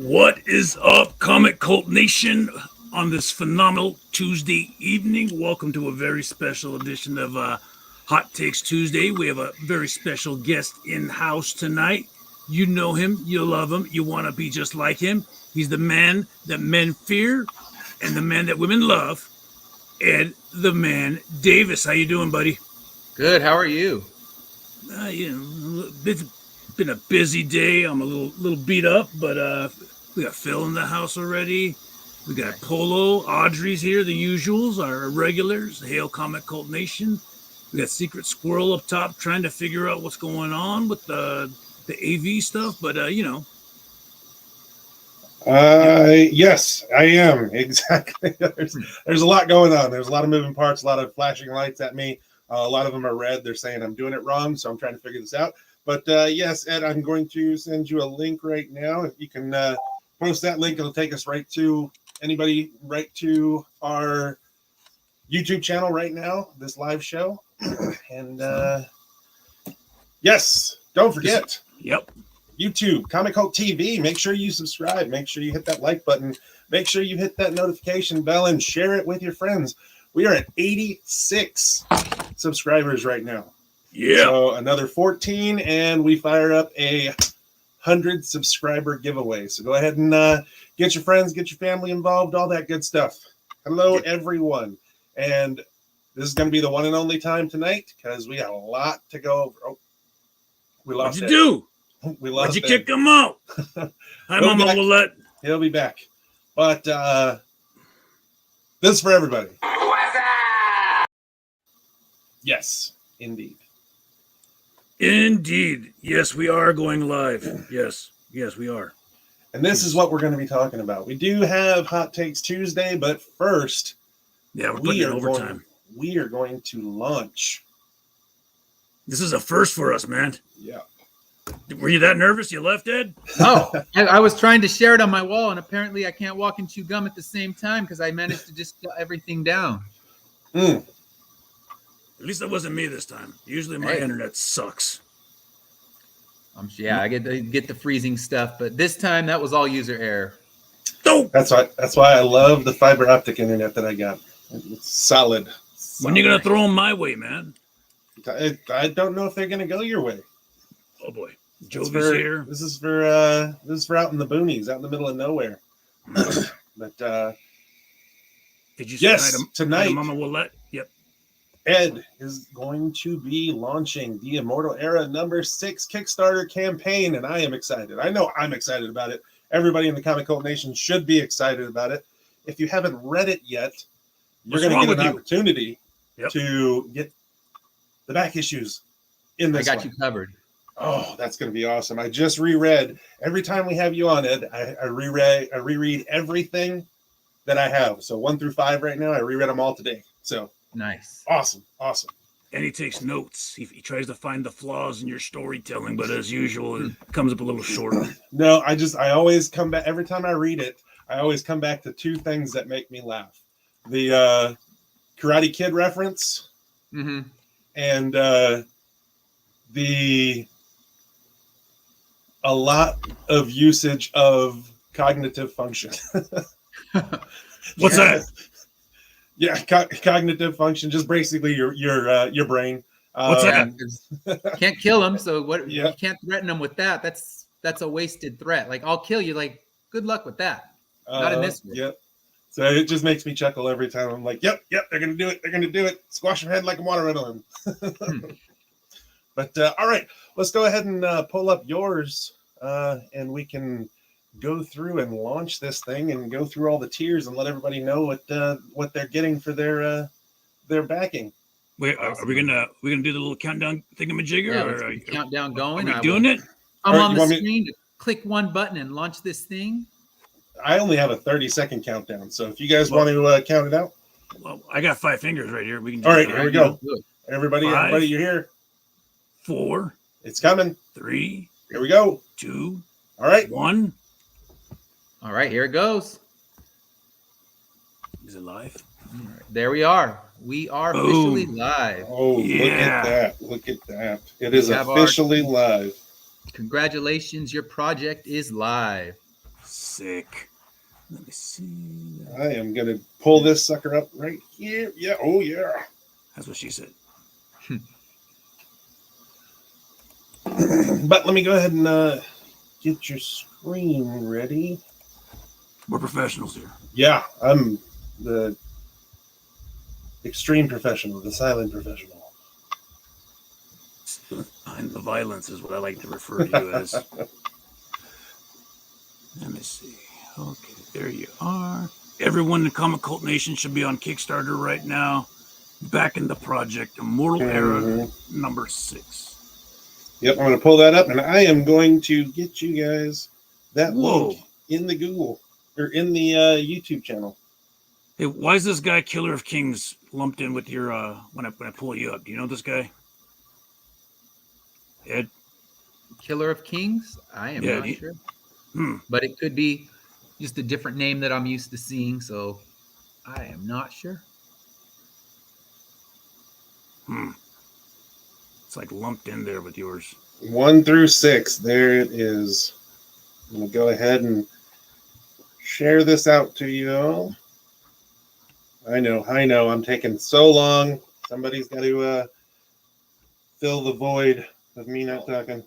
What is up, Comic Cult Nation? On this phenomenal Tuesday evening, welcome to a very special edition of Hot Takes Tuesday. We have a very special guest in-house tonight. You know him, you love him, you want to be just like him. He's the man that men fear and the man that women love, Ed the Man Davis. How you doing, buddy? Good, how are you? It's been a busy day. I'm a little beat up, but we got Phil in the house already. We got Polo, Audrey's here, the usuals, our regulars, Hail Comic Cult Nation. We got Secret Squirrel up top trying to figure out what's going on with the AV stuff, but Yes, I am. Exactly. There's a lot going on. There's a lot of moving parts, a lot of flashing lights at me. A lot of them are red. They're saying I'm doing it wrong, so I'm trying to figure this out. But yes, Ed, I'm going to send you a link right now. If you can post that link, it'll take us right to our YouTube channel right now, this live show. And yes, don't forget. Yep. YouTube, Comic Cult TV. Make sure you subscribe. Make sure you hit that like button. Make sure you hit that notification bell and share it with your friends. We are at 86 subscribers right now. Yeah. So another 14, and we fire up a 100 subscriber giveaway. So go ahead and get your friends, get your family involved, all that good stuff. Hello, everyone. And this is going to be the one and only time tonight because we got a lot to go over. Oh, we lost What'd you do? We lost Why'd you kick him out? Hi, Mama Willette. He'll be back. But this is for everybody. Yes, indeed. Indeed. Yes, we are going live. Yes, we are. And this is what we're going to be talking about. We do have Hot Takes Tuesday, but first, we're putting in overtime. We are going to launch. This is a first for us, man. Yeah. Were you that nervous? You left, Ed? Oh, I was trying to share it on my wall, and apparently I can't walk and chew gum at the same time because I managed to just shut everything down. At least that wasn't me this time. Usually my internet sucks. I get the freezing stuff, but this time that was all user error. Oh! That's why I love the fiber optic internet that I got. It's solid. When are you gonna throw them my way, man? I don't know if they're gonna go your way. Oh boy, Jovi's here. This is for out in the boonies, out in the middle of nowhere. But did you say tonight, Mama Willette? Yep. Ed is going to be launching the Immortal Era #6 Kickstarter campaign, and I am excited. I know I'm excited about it. Everybody in the Comic Cult Nation should be excited about it. If you haven't read it yet, you're going to get an opportunity to get the back issues in this. I got you covered. Oh, that's going to be awesome. I just reread. Every time we have you on, Ed, I reread everything that I have. So 1 through 5 right now. I reread them all today. So nice. Awesome. And he takes notes. He tries to find the flaws in your storytelling, but as usual, it comes up a little short. No, I always come back. Every time I read it, I always come back to 2 things that make me laugh. The Karate Kid reference and a lot of usage of cognitive function. What's that? Yeah, cognitive function, just basically your brain. What's that? Can't kill him, so what? You can't threaten him with that. That's a wasted threat. Like, I'll kill you. Like, good luck with that. Not in this one. Yep. So it just makes me chuckle every time. I'm like, yep, they're gonna do it. They're gonna do it. Squash your head like a watermelon. But all right, let's go ahead and pull up yours, and we can go through and launch this thing and go through all the tiers and let everybody know what they're getting for their backing. Wait, are we gonna do the little countdown thingamajigger? Yeah, countdown going. Are we doing it? I'm on the screen. click one button and launch this thing? I only have a 30-second countdown, so if you guys want to count it out. Well, I got 5 fingers right here. We can. All right, here we go. Everybody, 5, you're here. 4. It's coming. 3. Here we go. 2. All right. 1. All right, here it goes. Is it live? All right, there we are. We are officially live. Oh, yeah. Look at that. Look at that. It is officially live. Congratulations, your project is live. Sick. Let me see. I am going to pull this sucker up right here. Yeah. Oh, yeah. That's what she said. But let me go ahead and get your screen ready. We're professionals here. Yeah, I'm the extreme professional, the silent professional. Behind the violence is what I like to refer to you as. Let me see. Okay, there you are. Everyone in Comic Cult Nation should be on Kickstarter right now. Back in the project, Immortal Era number 6. Yep, I'm going to pull that up, and I am going to get you guys that Whoa. link in the Google or in the YouTube channel. Hey, why is this guy Killer of Kings lumped in with your when I pull you up? Do you know this guy? Ed? Killer of Kings? I am not sure. But it could be just a different name that I'm used to seeing, so I am not sure. It's like lumped in there with yours. 1 through 6. There it is. I'm going to go ahead and share this out to you all. I know. I'm taking so long. Somebody's got to fill the void of me not talking.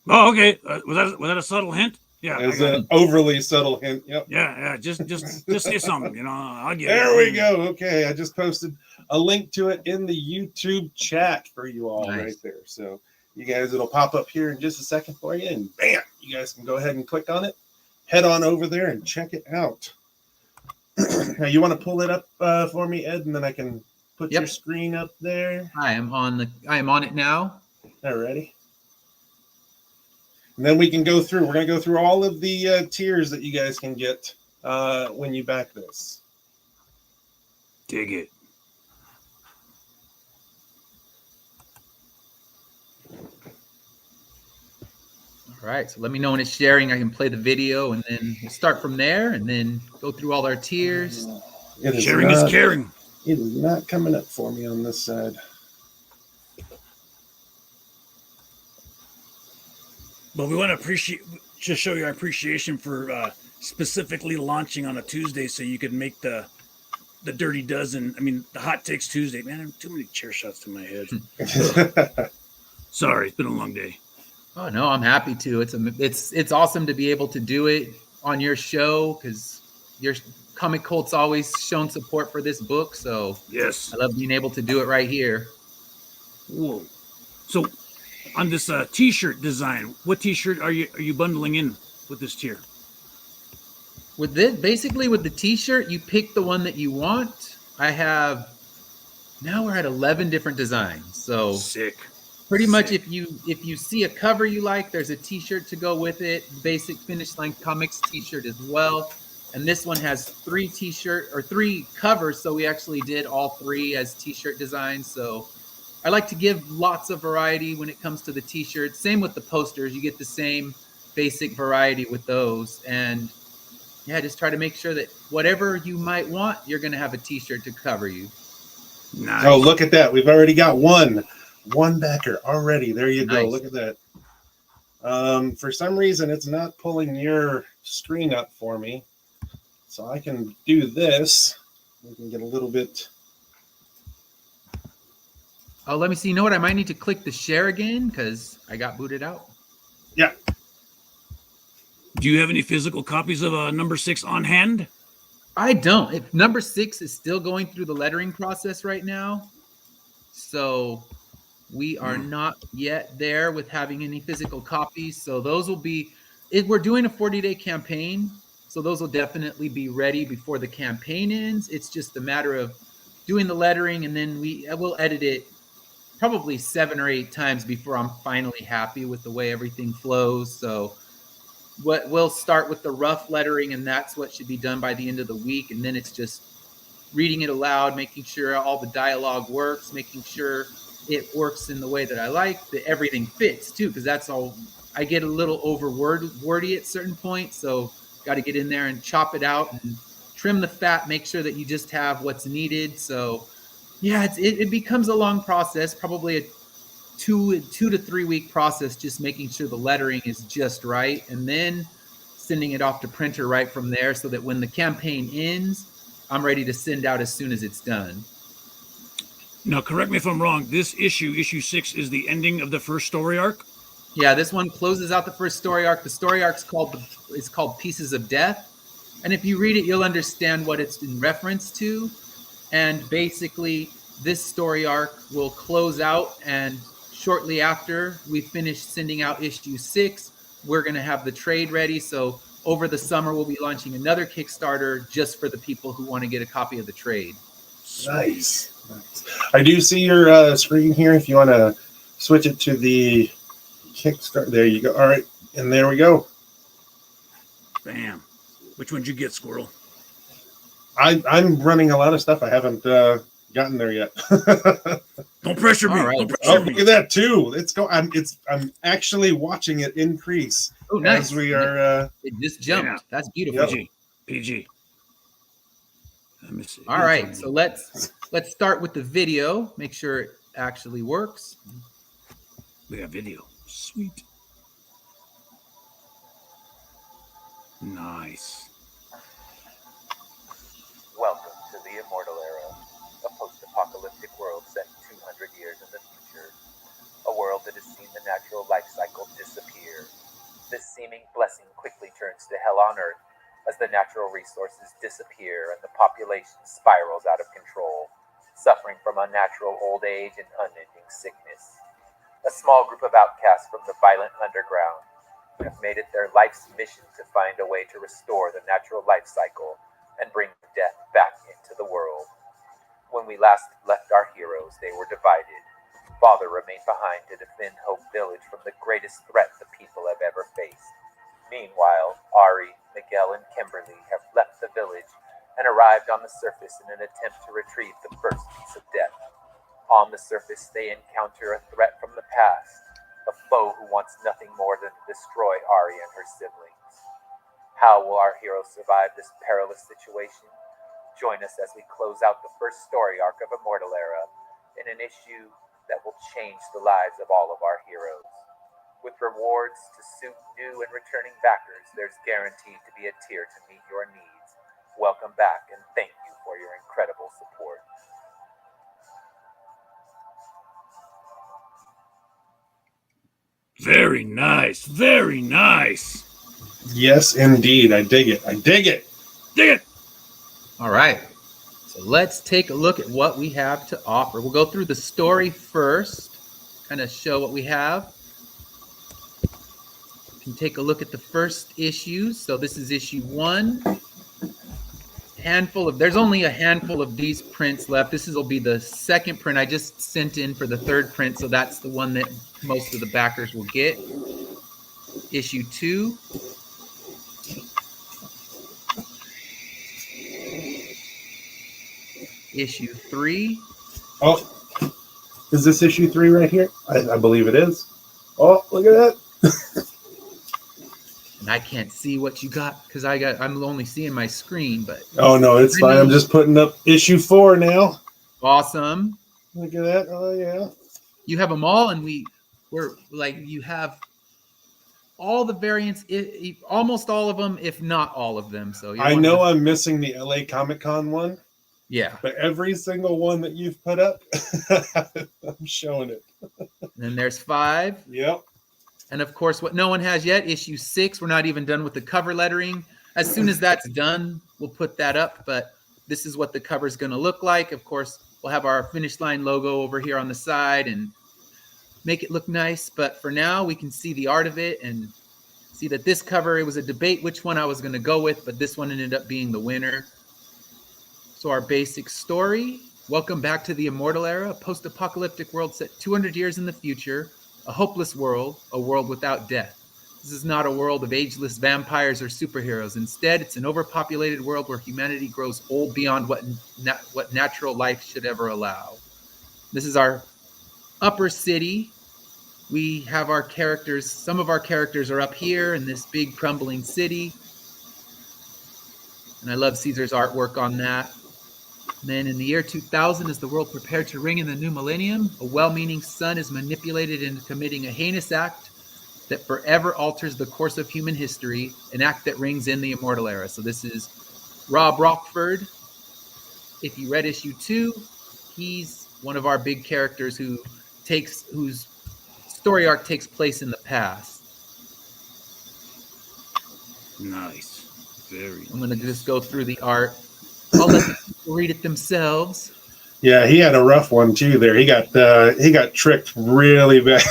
Oh, okay. Was that a subtle hint? Yeah. It was an overly subtle hint. Yep. Yeah. Just say something. You know, I'll get There we go. Okay, I just posted a link to it in the YouTube chat for you all right there. So you guys, it'll pop up here in just a second for you, and bam, you guys can go ahead and click on it. Head on over there and check it out. Now, you want to pull it up for me, Ed, and then I can put your screen up there. I am on it now. Alrighty. And then we can go through. We're going to go through all of the tiers that you guys can get when you back this. Dig it. All right, so let me know when it's sharing. I can play the video, and then we'll start from there, and then go through all our tiers. Sharing is caring. It is not coming up for me on this side. But we want to just show you our appreciation for specifically launching on a Tuesday, so you could make the Dirty Dozen. I mean, the Hot Takes Tuesday. Man, I have too many chair shots to my head. Sorry, it's been a long day. Oh no, I'm happy to. It's awesome to be able to do it on your show, because your Comic Cult's always shown support for this book. So yes, I love being able to do it right here. Whoa! So on this T-shirt design, what T-shirt are you bundling in with this tier? With this, basically with the T-shirt, you pick the one that you want. Now we're at 11 different designs. So sick. Pretty much, if you see a cover you like, there's a T-shirt to go with it. Basic Finish Line Comics T-shirt as well. And this one has 3 covers, so we actually did all 3 as T-shirt designs. So I like to give lots of variety when it comes to the T-shirts. Same with the posters. You get the same basic variety with those. And yeah, just try to make sure that whatever you might want, you're going to have a T-shirt to cover you. Nice. Oh, look at that. We've already got one backer already. There you go. Nice. Look at that. For some reason, it's not pulling your screen up for me. So I can do this. We can get a little bit. Oh, let me see. You know what? I might need to click the share again because I got booted out. Yeah. Do you have any physical copies of number 6 on hand? I don't. Number 6 is still going through the lettering process right now. So we are not yet there with having any physical copies. So those will be, we're doing a 40-day campaign. So those will definitely be ready before the campaign ends. It's just a matter of doing the lettering, and then we'll edit it probably 7 or 8 times before I'm finally happy with the way everything flows. So what we'll start with the rough lettering, and that's what should be done by the end of the week. And then it's just reading it aloud, making sure all the dialogue works, making sure it works in the way that I like, that everything fits too, because that's all. I get a little wordy at certain points, so got to get in there and chop it out and trim the fat, make sure that you just have what's needed. So yeah, it becomes a long process, probably a 2 to 3 week process, just making sure the lettering is just right, and then sending it off to printer right from there, so that when the campaign ends, I'm ready to send out as soon as it's done. Now, correct me if I'm wrong. This issue 6, is the ending of the first story arc. Yeah, this one closes out the first story arc. The story arc is called Pieces of Death, and if you read it, you'll understand what it's in reference to. And basically, this story arc will close out, and shortly after we finish sending out issue 6, we're going to have the trade ready. So over the summer, we'll be launching another Kickstarter just for the people who want to get a copy of the trade. Nice. I do see your screen here. If you want to switch it to the Kickstarter, there you go. All right, and there we go. Bam. Which one did you get, Squirrel? I'm running a lot of stuff. I haven't gotten there yet. Don't pressure me. Right. Don't pressure me. Look at that too. I'm actually watching it increase. Oh, nice. As we are. It just jumped. Yeah. That's beautiful. Yep. PG. Let me see. All right, so let's start with the video. Make sure it actually works. We got video. Sweet. Nice. Welcome to the Immortal Era, a post-apocalyptic world set 200 years in the future. A world that has seen the natural life cycle disappear. This seeming blessing quickly turns to hell on Earth as the natural resources disappear and the population spirals out of control, suffering from unnatural old age and unending sickness. A small group of outcasts from the violent underground have made it their life's mission to find a way to restore the natural life cycle and bring death back into the world. When we last left our heroes, they were divided. Father remained behind to defend Hope Village from the greatest threat the people have ever faced. Meanwhile, Ari, Miguel, and Kimberly have left the village and arrived on the surface in an attempt to retrieve the first piece of death. On the surface, they encounter a threat from the past, a foe who wants nothing more than to destroy Ari and her siblings. How will our heroes survive this perilous situation? Join us as we close out the first story arc of Immortal Era in an issue that will change the lives of all of our heroes. With rewards to suit new and returning backers, there's guaranteed to be a tier to meet your needs. Welcome back, and thank you for your incredible support. Very nice. Very nice. Yes, indeed. I dig it. I dig it. Dig it. All right, so let's take a look at what we have to offer. We'll go through the story first, kind of show what we have. You can take a look at the first issues. So this is issue 1. There's only a handful of these prints left. This will be the second print. I just sent in for the third print, so that's the one that most of the backers will get. Issue 2. Issue 3. Oh, is this issue 3 right here? I believe it is. Oh, look at that. And I can't see what you got because I'm only seeing my screen, but Oh no, it's fine. I'm just putting up issue 4 now. awesome. Look at that. Oh yeah. You have them all, and we're like, you have all the variants, almost all of them, if not all of them. So I know I'm missing the LA Comic Con one, yeah. but every single one that you've put up, I'm showing it. And then there's 5. Yep. And of course, what no one has yet, issue 6. We're not even done with the cover lettering. As soon as that's done, we'll put that up. But this is what the cover is going to look like. Of course, we'll have our Finish Line logo over here on the side and make it look nice. But for now, we can see the art of it and see that this cover, it was a debate which one I was going to go with, but this one ended up being the winner. So our basic story: welcome back to the Immortal Era, a post-apocalyptic world set 200 years in the future. A hopeless world, a world without death. This is not a world of ageless vampires or superheroes. Instead, it's an overpopulated world where humanity grows old beyond what natural life should ever allow. This is our upper city. We have our characters. Some of our characters are up here in this big crumbling city. And I love Caesar's artwork on that. And then in the year 2000, as the world prepared to ring in the new millennium, a well-meaning son is manipulated into committing a heinous act that forever alters the course of human history, an act that rings in the Immortal Era. So this is Rob Rockford. If you read issue 2, he's one of our big characters whose story arc takes place in the past. Nice. Very I'm going to just go through the art. I'll let people read it themselves. Yeah, he had a rough one too. There, he got tricked really bad.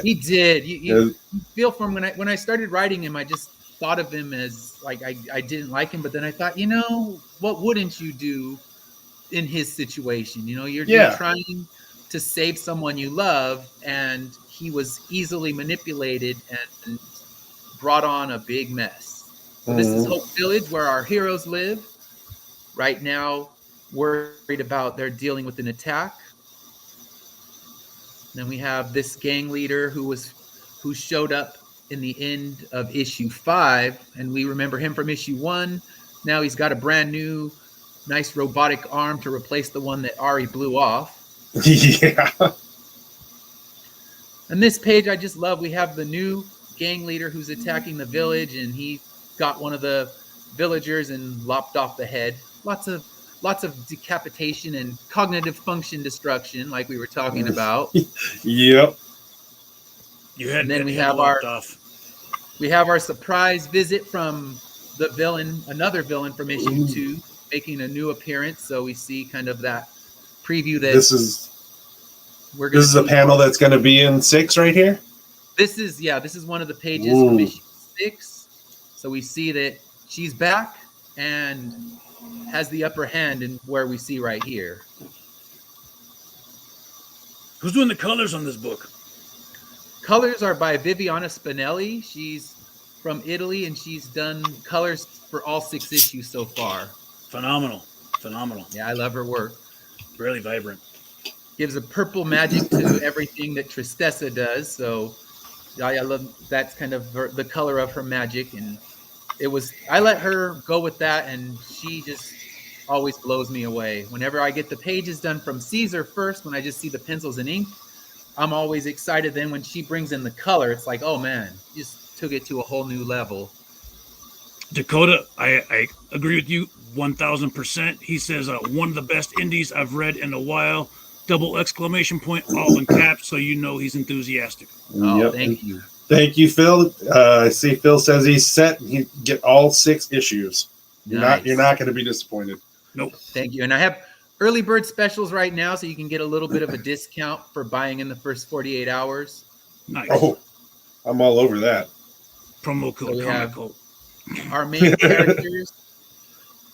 He did. You feel for him. When I started writing him, I just thought of him as like I didn't like him, but then I thought, what wouldn't you do in his situation? You're trying to save someone you love, and he was easily manipulated and brought on a big mess. So this is Hope Village, where our heroes live. Right now, worried about they're dealing with an attack. Then we have this gang leader who showed up in the end of issue 5, and we remember him from issue 1. Now he's got a brand new, nice robotic arm to replace the one that Ari blew off. Yeah. And this page I just love. We have the new gang leader who's attacking the village, and he got one of the villagers and lopped off the head. Lots of decapitation and cognitive function destruction, like we were talking about. Yep. And then we have our surprise visit from the villain, another villain from issue 2, making a new appearance. So we see kind of that preview that this is a panel that's going to be in 6 right here. This is one of the pages from issue 6. So we see that she's back and has the upper hand in where we see right here. Who's doing the colors on this book? Colors are by Viviana Spinelli. She's from Italy, and she's done colors for all 6 issues so far. Phenomenal. Yeah, I love her work. Really vibrant. Gives a purple magic to everything that Tristessa does. So I love that's kind of the color of her magic, and I let her go with that, and she just always blows me away. Whenever I get the pages done from Caesar first, when I just see the pencils and ink, I'm always excited. Then when she brings in the color, it's like, oh man, just took it to a whole new level. Dakota, I agree with you 1000%. He says one of the best indies I've read in a while. Double exclamation point, all in caps, so he's enthusiastic. Oh, yep. Thank you. Thank you, Phil. I see Phil says he's set. He get all 6 issues. You're not going to be disappointed. Nope. Thank you. And I have early bird specials right now, so you can get a little bit of a discount for buying in the first 48 hours. Nice. Oh, I'm all over that. Promo code. So we have our main characters,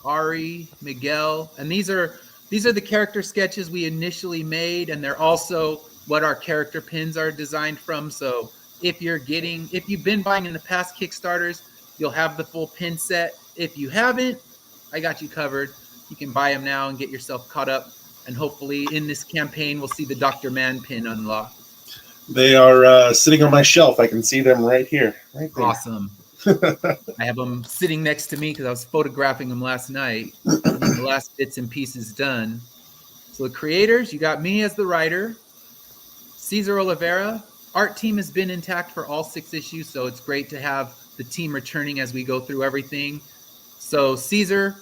Ari, Miguel, and these are the character sketches we initially made, and they're also what our character pins are designed from. So if you've been buying in the past Kickstarters, you'll have the full pin set. If you haven't, I got you covered. You can buy them now and get yourself caught up. And hopefully in this campaign, we'll see the Dr. Man pin unlocked. They are sitting on my shelf. I can see them right here. Right there. Awesome. I have them sitting next to me because I was photographing them last night. The last bits and pieces done. So the creators, you got me as the writer. Cesar Oliveira. Art team has been intact for all 6 issues, so it's great to have the team returning as we go through everything. So Caesar,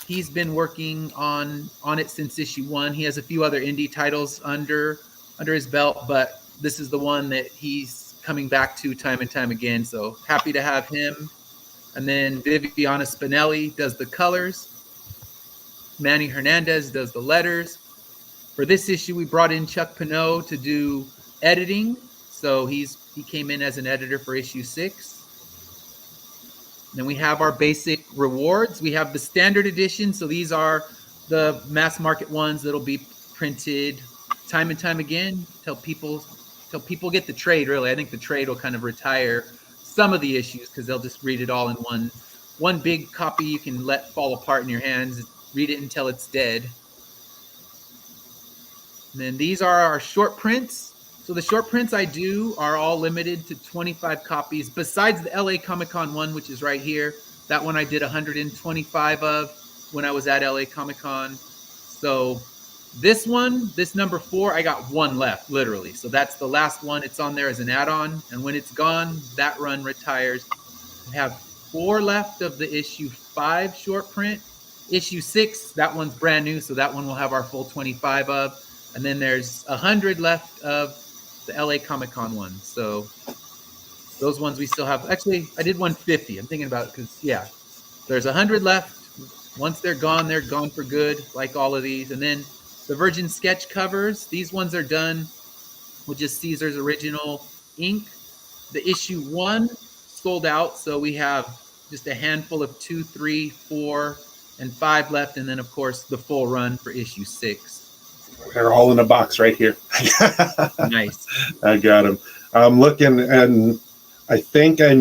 he's been working on it since issue 1. He has a few other indie titles under his belt, but this is the one that he's coming back to time and time again. So happy to have him. And then Viviana Spinelli does the colors. Manny Hernandez does the letters. For this issue, we brought in Chuck Pinot to do editing. So he came in as an editor for issue 6. Then we have our basic rewards. We have the standard edition. So these are the mass market ones that'll be printed time and time again till people get the trade. Really, I think the trade will kind of retire some of the issues because they'll just read it all in one big copy you can let fall apart in your hands. Read it until it's dead. And then these are our short prints. So the short prints I do are all limited to 25 copies, besides the LA Comic-Con one, which is right here. That one I did 125 of when I was at LA Comic-Con. So this one, this number 4, I got one left, literally. So that's the last one. It's on there as an add-on. And when it's gone, that run retires. I have 4 left of the issue 5 short print. Issue 6, that one's brand new, so that one we'll have our full 25 of. And then there's 100 left of the LA Comic-Con one. So those ones we still have. Actually, I did 150. I'm thinking about it because, yeah, there's 100 left. Once they're gone for good, like all of these. And then the Virgin sketch covers, these ones are done with just Caesar's original ink. The issue 1 sold out, so we have just a handful of 2, 3, 4, and 5 left. And then, of course, the full run for issue 6. They're all in a box right here. Nice. I got them. I'm looking, and I think I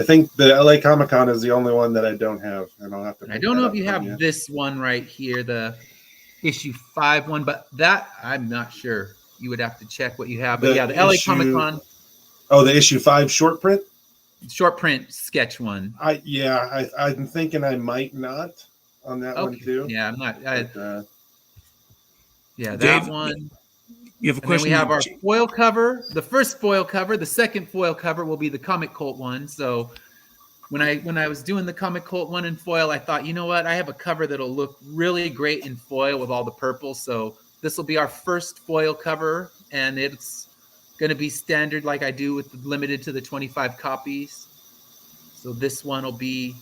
think the LA Comic-Con is the only one that I don't have, and I'll have to. I don't know if you have this one right here, the issue 5 one, but that I'm not sure. You would have to check what you have. But yeah, the LA Comic-Con. Oh, the issue 5 short print sketch one. I'm thinking I might not on that one too. Yeah, I'm not. Yeah, that Dave, one. You have a question? We have our foil cover. The first foil cover. The second foil cover will be the Comic Cult one. So when I was doing the Comic Cult one in foil, I thought, you know what? I have a cover that'll look really great in foil with all the purple. So this will be our first foil cover, and it's going to be standard like I do with the limited to the 25 copies. So this one will be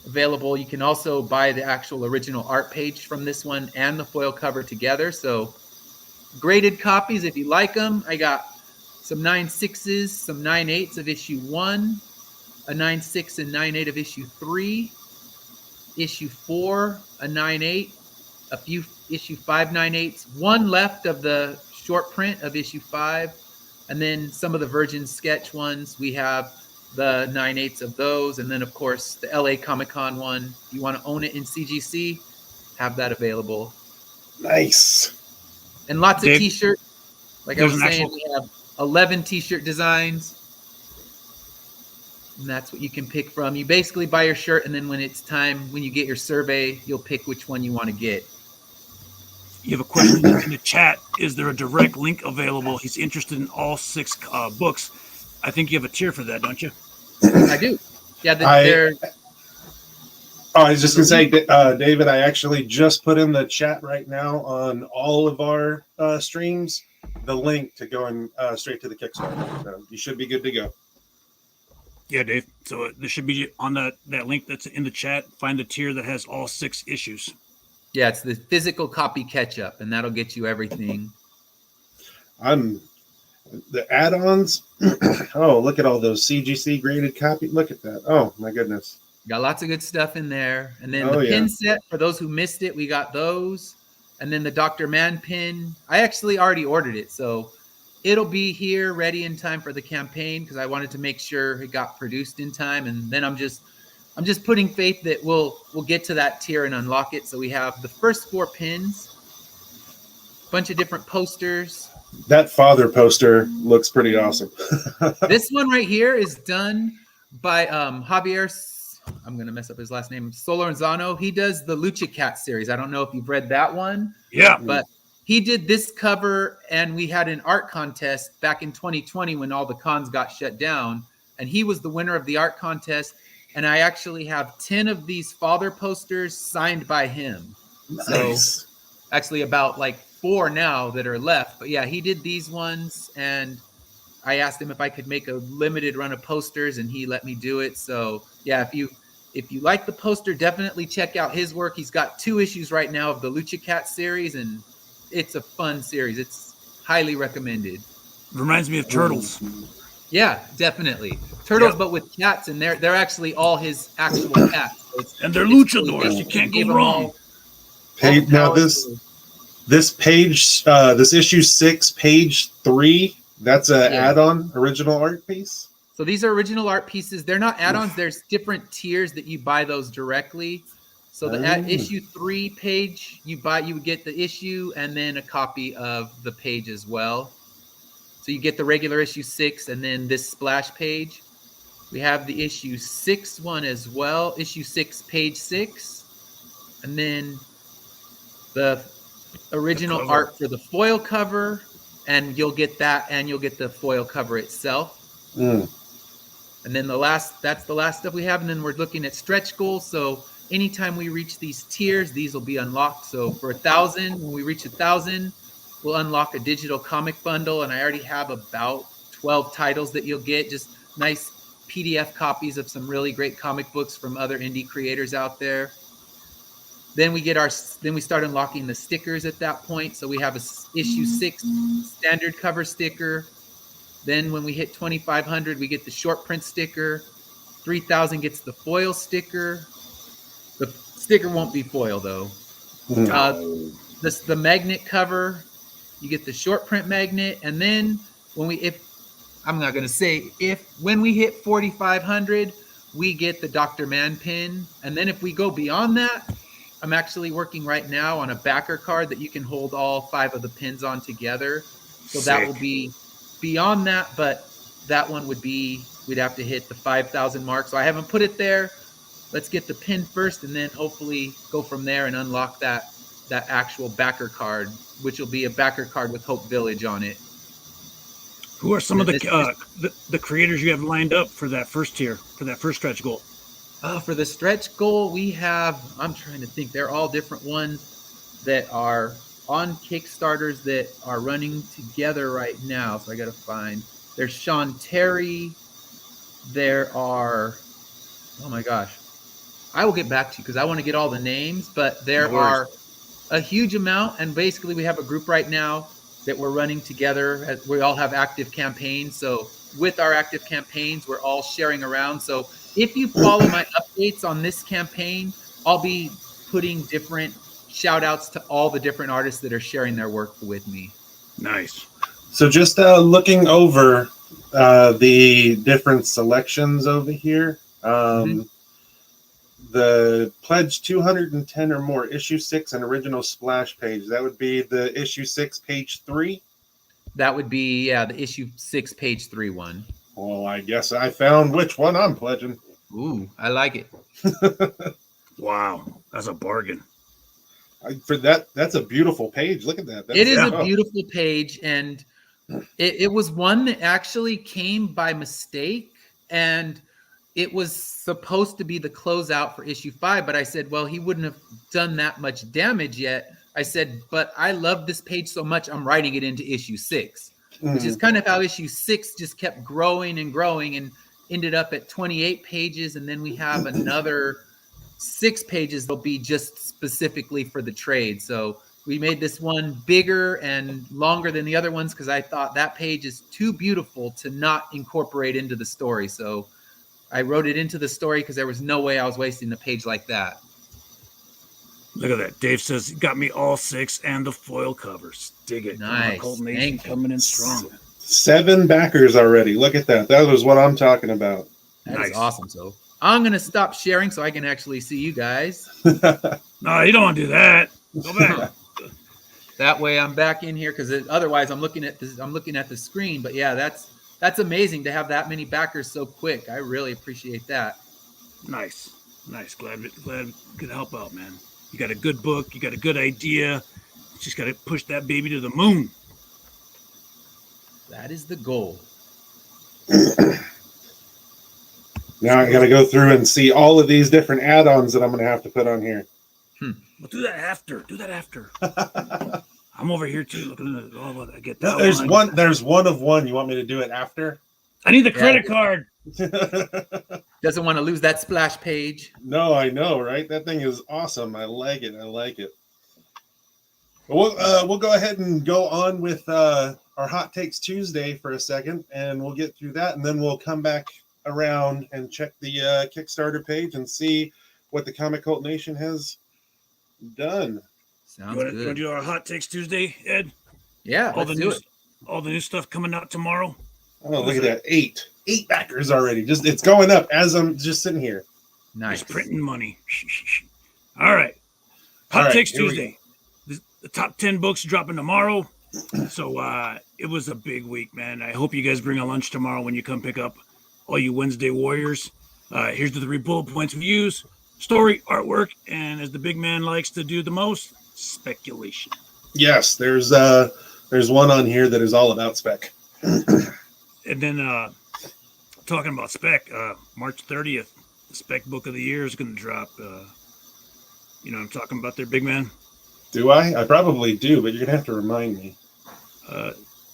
available. You can also buy the actual original art page from this one and the foil cover together. So graded copies if you like them. I got some 9.6s, some 9.8s of issue 1, a 9.6 and 9.8 of issue 3, issue 4, a 9.8, a few issue 5 9.8s, one left of the short print of issue 5, and then some of the Virgin sketch ones. We have the 9.8s of those, and then of course the LA Comic-Con one. If you want to own it in CGC, have that available. Nice. And lots of Dave, t-shirts. Like I was saying, we have 11 t-shirt designs. And that's what you can pick from. You basically buy your shirt, and then when it's time, when you get your survey, you'll pick which one you want to get. You have a question in the chat. Is there a direct link available? He's interested in all 6 books. I think you have a tier for that, don't you? I do. Yeah, they're... I was just going to say, David, I actually just put in the chat right now on all of our streams the link to going straight to the Kickstarter. So you should be good to go. Yeah, Dave. So there should be on that link that's in the chat. Find the tier that has all 6 issues. Yeah, it's the physical copy catch-up, and that'll get you everything. The add-ons. Oh, look at all those CGC graded copies. Look at that. Oh, my goodness. Got lots of good stuff in there. And then the pin set, for those who missed it, we got those. And then the Dr. Mann pin. I actually already ordered it, so it'll be here ready in time for the campaign because I wanted to make sure it got produced in time. And then I'm just putting faith that we'll get to that tier and unlock it. So we have the first 4 pins, a bunch of different posters. That father poster looks pretty awesome. This one right here is done by Javier. I'm going to mess up his last name. Solorzano. He does the Lucha Cat series. I don't know if you've read that one. Yeah. But he did this cover, and we had an art contest back in 2020 when all the cons got shut down. And he was the winner of the art contest. And I actually have 10 of these father posters signed by him. Nice. So actually about like 4 now that are left. But yeah, he did these ones, and I asked him if I could make a limited run of posters, and he let me do it. So yeah, if you like the poster, definitely check out his work. He's got 2 issues right now of the Lucha Cat series, and it's a fun series. It's highly recommended. Reminds me of Turtles. Yeah, definitely. Turtles, but with cats, and they're actually all his actual cats. So and they're luchadors. You can't go wrong. Now this page, this issue 6, page 3 That's a Yeah. add-on original art piece. So these are original art pieces. They're not add-ons. There's different tiers that you buy those directly. So the at issue 3 page, you would get the issue and then a copy of the page as well. So you get the regular issue 6 and then this splash page. We have the issue 6 one as well. Issue 6, page 6. And then the original art for the foil cover. And you'll get that, and you'll get the foil cover itself. And then that's the last stuff we have. And then we're looking at stretch goals. So anytime we reach these tiers, these will be unlocked. So for 1,000, when we reach 1,000, we'll unlock a digital comic bundle. And I already have about 12 titles that you'll get. Just nice PDF copies of some really great comic books from other indie creators out there. Then we start unlocking the stickers at that point. So we have a issue 6 standard cover sticker. Then when we hit 2,500, we get the short print sticker. 3,000 gets the foil sticker. The sticker won't be foil though. The magnet cover, you get the short print magnet. And then when we hit 4,500, we get the Dr. Man pin. And then if we go beyond that, I'm actually working right now on a backer card that you can hold all 5 of the pins on together. So that will be beyond that, but that one we'd have to hit the 5,000 mark. So I haven't put it there. Let's get the pin first and then hopefully go from there and unlock that actual backer card, which will be a backer card with Hope Village on it. Who are some of the creators you have lined up for that first tier, for that first stretch goal? For the stretch goal, we have, I'm trying to think, they're all different ones that are on Kickstarters that are running together right now. So I got to find, there's Sean Terry. There are, oh my gosh, I will get back to you because I want to get all the names, but there are a huge amount. And basically we have a group right now that we're running together. We all have active campaigns. So with our active campaigns, we're all sharing around. So if you follow my updates on this campaign, I'll be putting different shout outs to all the different artists that are sharing their work with me. Nice. So just looking over the different selections over here, the pledge 210 or more, issue 6 and original splash page. That would be the issue 6, page 3. That would be, the issue 6, page 3 one. Well, I guess I found which one I'm pledging. Ooh, I like it. Wow, that's a bargain. That's a beautiful page. Look at that. It is a beautiful page, and it was one that actually came by mistake, and it was supposed to be the closeout for issue 5, but I said, well, he wouldn't have done that much damage yet. I said, but I love this page so much, I'm writing it into issue 6, which is kind of how issue 6 just kept growing and growing and ended up at 28 pages. And then we have another 6 pages that'll be just specifically for the trade. So we made this one bigger and longer than the other ones because I thought that page is too beautiful to not incorporate into the story. So I wrote it into the story because there was no way I was wasting a page like that. Look at that. Dave says, got me all 6 and the foil covers. Dig it. Nice. Cold Nation coming in strong. 7 backers already. Look at that. That was what I'm talking about. That is awesome. So I'm going to stop sharing so I can actually see you guys. No, you don't want to do that. Go back. That way I'm back in here because otherwise I'm looking at the screen. But yeah, that's amazing to have that many backers so quick. I really appreciate that. Nice. Glad we could help out, man. You got a good book. You got a good idea. You just got to push that baby to the moon. That is the goal. Now I got to go through and see all of these different add-ons that I'm going to have to put on here. Well, do that after. I'm over here too, looking at all what I get. That There's one of one. You want me to do it after? I need the credit card. Doesn't want to lose that splash page. No, I know, right? That thing is awesome. I like it. We'll go ahead and go on with our Hot Takes Tuesday for a second, and we'll get through that, and then we'll come back around and check the Kickstarter page and see what the Comic Cult Nation has done. Sounds you good. want to do our Hot Takes Tuesday, Ed? Yeah, let's do it. all the new stuff coming out tomorrow. Oh, look at that. Eight backers already. Just it's going up as I'm just sitting here. Nice. Just printing money. All right. All Hot right, Takes here we Tuesday. The top 10 books dropping tomorrow. So it was a big week, man. I hope you guys bring a lunch tomorrow when you come pick up all you Wednesday warriors. Here's the 3 bullet points we use: story, artwork, and as the big man likes to do the most, speculation. Yes, there's one on here that is all about spec. And then talking about spec, March 30th, the spec book of the year is going to drop. You know what I'm talking about there, big man? Do I? I probably do, but you're gonna have to remind me.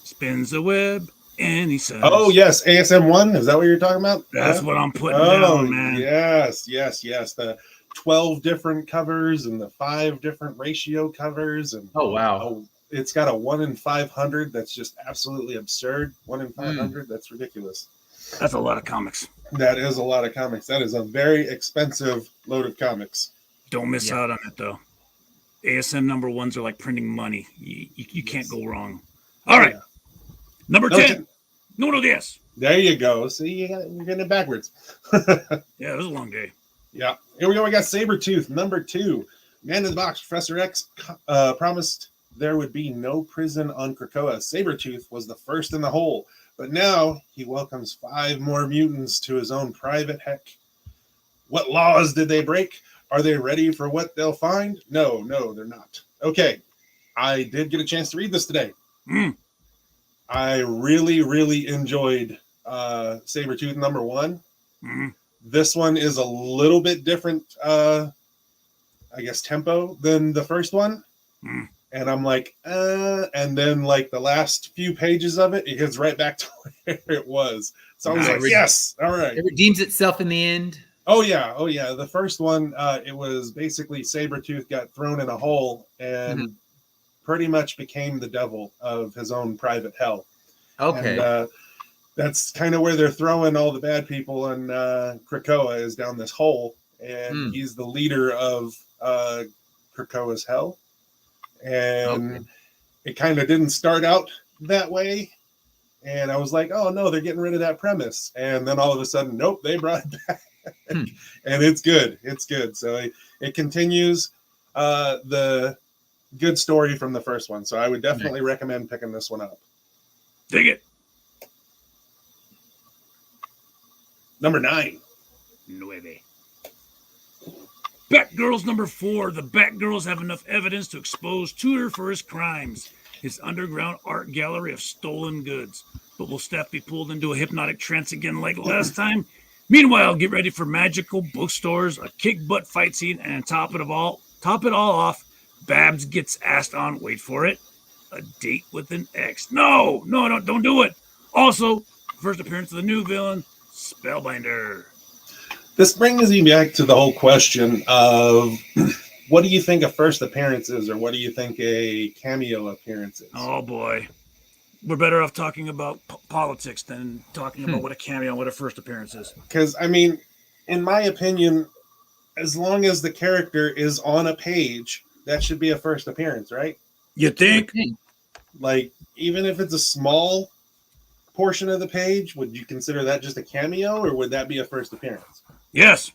Spins a web and he says, Oh yes, ASM1. Is that what you're talking about? That's what I'm putting down, man. Yes. The 12 different covers and the 5 different ratio covers, and Oh wow. it's got a 1 in 500 that's just absolutely absurd. 1 in 500, that's ridiculous. That's a lot of comics. That is a lot of comics. That is a very expensive load of comics. Don't miss out on it, though. ASM number 1s are like printing money. You can't go wrong. All right. Yeah. Number 10. No, yes. There you go. See, you're getting it backwards. Yeah, it was a long day. Yeah. Here we go. We got Sabretooth, number 2. Man in the Box. Professor X promised there would be no prison on Krakoa. Sabretooth was the first in the hole, but now he welcomes 5 more mutants to his own private heck. What laws did they break? Are they ready for what they'll find? No, they're not. Okay. I did get a chance to read this today. I really, really enjoyed Sabretooth number 1. This one is a little bit different, I guess, tempo than the first one. And I'm like, and then like the last few pages of it gets right back to where it was. So I was like, yes, all right. It redeems itself in the end. Oh yeah. The first one, it was basically Sabretooth got thrown in a hole and pretty much became the devil of his own private hell. Okay. And, that's kind of where they're throwing all the bad people, and Krakoa is down this hole, and he's the leader of Krakoa's hell. And it kind of didn't start out that way. And I was like, oh no, they're getting rid of that premise. And then all of a sudden, nope, they brought it back. And it's good. It's good. So it continues the good story from the first one. So I would definitely recommend picking this one up. Dig it. Number 9. Nueve. Batgirls number 4. The Batgirls have enough evidence to expose Tudor for his crimes, his underground art gallery of stolen goods. But will Steph be pulled into a hypnotic trance again like last time? Meanwhile, get ready for magical bookstores, a kick-butt fight scene, and top it all off, Babs gets asked on, wait for it, a date with an ex. No, don't do it. Also, first appearance of the new villain, Spellbinder. This brings me back to the whole question of what do you think a first appearance is, or what do you think a cameo appearance is? Oh boy, we're better off talking about politics than talking about what a cameo and what a first appearance is. Because I mean, in my opinion, as long as the character is on a page, that should be a first appearance, right? You think? Like, even if it's a small portion of the page, would you consider that just a cameo, or would that be a first appearance? Yes.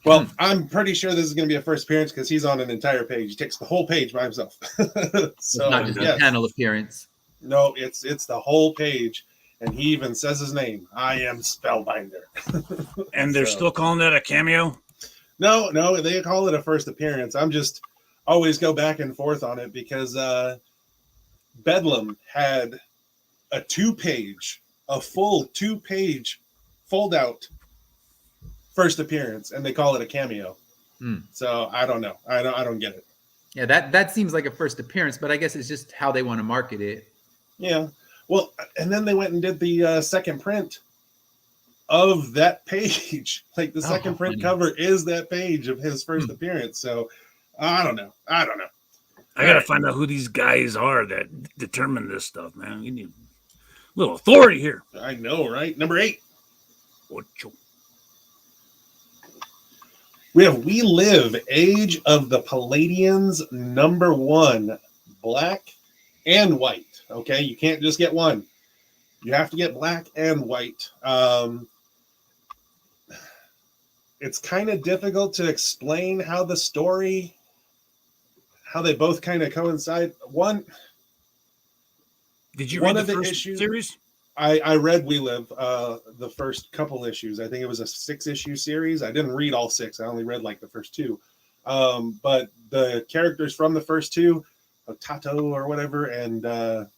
Well, I'm pretty sure this is going to be a first appearance because he's on an entire page. He takes the whole page by himself. So, it's not just a panel appearance. No, it's the whole page, and he even says his name. I am Spellbinder. And they're still calling that a cameo? No, they call it a first appearance. I'm just always go back and forth on it because Bedlam had a full 2-page fold-out first appearance, and they call it a cameo. So I don't know. I don't get it. Yeah, that seems like a first appearance, but I guess it's just how they want to market it. Yeah. Well, and then they went and did the second print of that page. Like the second print cover is that page of his first appearance. So I don't know. I gotta find out who these guys are that determine this stuff, man. We need a little authority here. I know, right? Number 8. Ocho. We have We Live, Age of the Palladians, number 1. Black and white. Okay, you can't just get one. You have to get black and white. It's kind of difficult to explain how the story, how they both kind of coincide. Did you One read of the the first issues- series? I read We Live, the first couple issues. I think it was a 6-issue series. I didn't read all 6. I only read like the first 2. But the characters from the first 2, Tato or whatever, and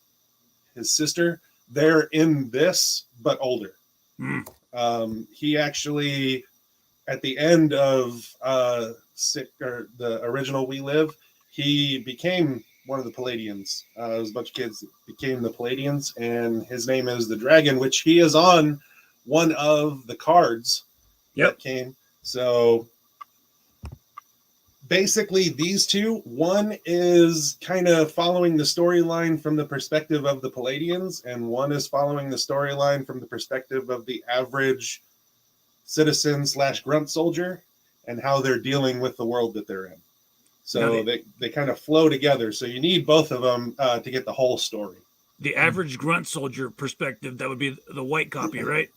his sister, they're in this, but older. He actually, at the end of the original We Live, he became one of the Palladians. There was a bunch of kids that became the Palladians, and his name is the Dragon, which he is on one of the cards that came. So basically, these two, one is kind of following the storyline from the perspective of the Palladians, and one is following the storyline from the perspective of the average citizen / grunt soldier and how they're dealing with the world that they're in. So they kind of flow together. So you need both of them to get the whole story. The average grunt soldier perspective, that would be the white copy, right?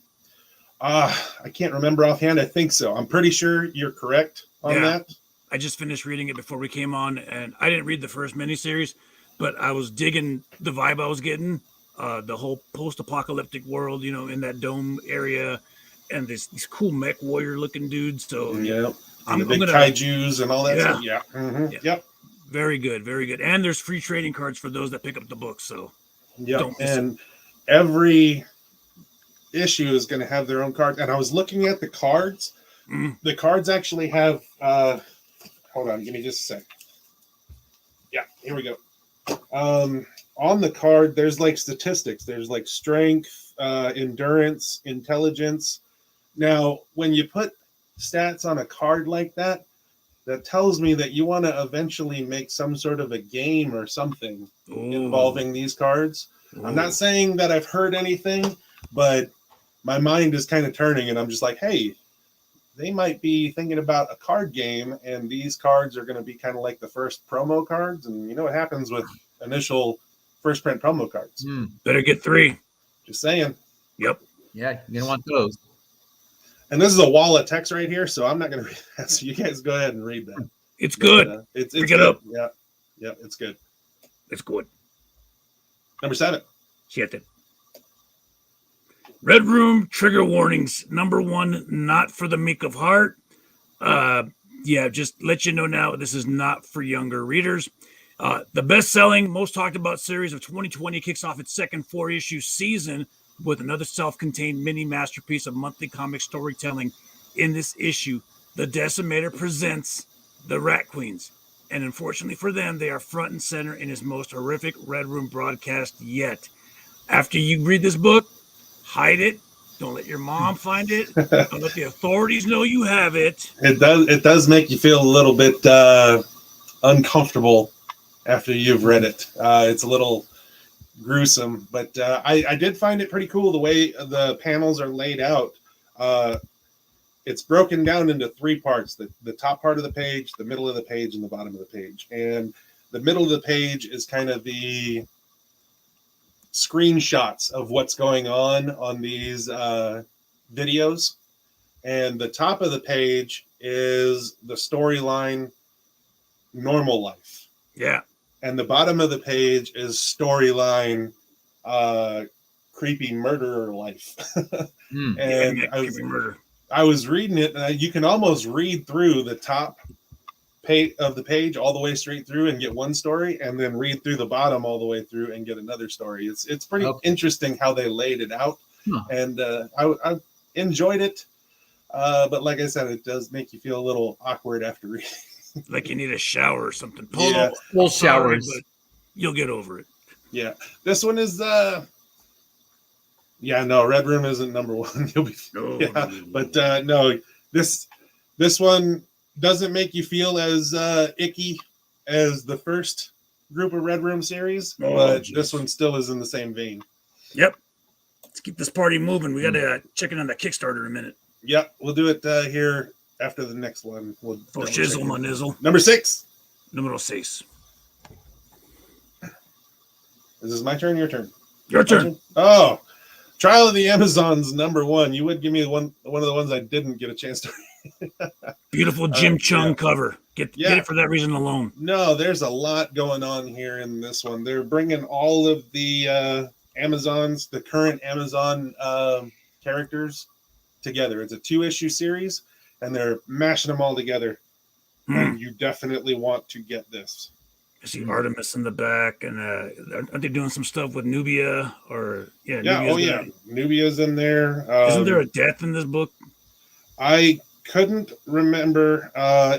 I can't remember offhand. I think so. I'm pretty sure you're correct on that. I just finished reading it before we came on, and I didn't read the first miniseries, but I was digging the vibe I was getting. The whole post-apocalyptic world, in that dome area, and these cool mech warrior looking dudes. So I'm the big kaijus and all that stuff. Yeah. Mm-hmm. Yep. Very good, very good. And there's free trading cards for those that pick up the book. So don't miss it. Every issue is going to have their own card. And I was looking at the cards. The cards actually have. Hold on, give me just a sec. Yeah, here we go. On the card, there's like statistics. There's like strength, endurance, intelligence. Now, when you put stats on a card like that, that tells me that you want to eventually make some sort of a game or something involving these cards. I'm not saying that I've heard anything, but my mind is kind of turning, and I'm just like, hey, they might be thinking about a card game, and these cards are going to be kind of like the first promo cards. And you know what happens with initial first print promo cards. Better get 3. Just saying. Yep. Yeah, you're going to want those. And this is a wall of text right here, so I'm not going to read that. So you guys go ahead and read that. It's good. It's Pick good. it up. Yeah, it's good. It's good. Number 7. 7. Red Room trigger warnings. Number 1, not for the meek of heart. Just let you know now, this is not for younger readers. The best-selling, most talked about series of 2020 kicks off its second 4-issue season with another self-contained mini masterpiece of monthly comic storytelling. In this issue, the Decimator presents the Rat Queens. And unfortunately for them, they are front and center in his most horrific Red Room broadcast yet. After you read this book, hide it. Don't let your mom find it. Don't let the authorities know you have it. It does make you feel a little bit uncomfortable after you've read it. It's a little gruesome, but I did find it pretty cool the way the panels are laid out. It's broken down into 3 parts: the top part of the page, the middle of the page, and the bottom of the page. And the middle of the page is kind of the screenshots of what's going on these videos, and the top of the page is the storyline normal life. And the bottom of the page is storyline creepy murderer life. And I was reading it, and you can almost read through the top page of the page all the way straight through and get one story, and then read through the bottom all the way through and get another story. It's pretty interesting how they laid it out. And I enjoyed it, but like I said, it does make you feel a little awkward after reading. Like you need a shower or something. Full showers, but you'll get over it. Yeah, this one is Red Room isn't number 1. You'll be no, this one doesn't make you feel as icky as the first group of Red Room series, but this one still is in the same vein. Yep. Let's keep this party moving. We got to check in on that Kickstarter in a minute. Yep, we'll do it here after the next one. We'll shizzle my nizzle. Number 6. Número 6. Is this my turn? Your turn. Your turn. Oh, Trial of the Amazons #1. You would give me one of the ones I didn't get a chance to read. Beautiful Jim Chung yeah. cover. Get it for that reason alone. No, there's a lot going on here in this one. They're bringing all of the Amazons, the current Amazon characters together. It's a 2-issue series, and they're mashing them all together. And you definitely want to get this. I see Artemis in the back, and aren't they doing some stuff with Nubia? Or Nubia's in there. Isn't there a death in this book? I couldn't remember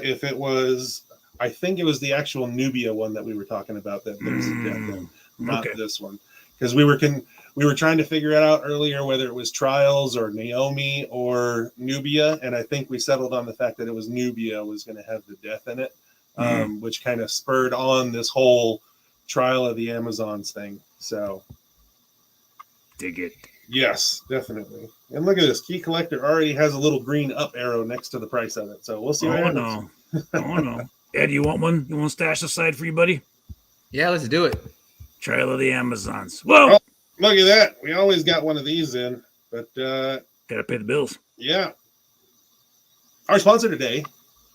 if it was. I think it was the actual Nubia one that we were talking about that there's a death in, not this one, because we were trying to figure it out earlier whether it was Trials or Naomi or Nubia, and I think we settled on the fact that it was Nubia was going to have the death in it. Which kind of spurred on this whole Trial of the Amazons thing. So, dig it. Yes, definitely. And look at this. Key Collector already has a little green up arrow next to the price of it. So we'll see what happens. No. Ed, you want one? You want to stash aside for you, buddy? Yeah, let's do it. Trial of the Amazons. Whoa! Oh, look at that. We always got one of these in, but gotta pay the bills. Yeah. Our sponsor today,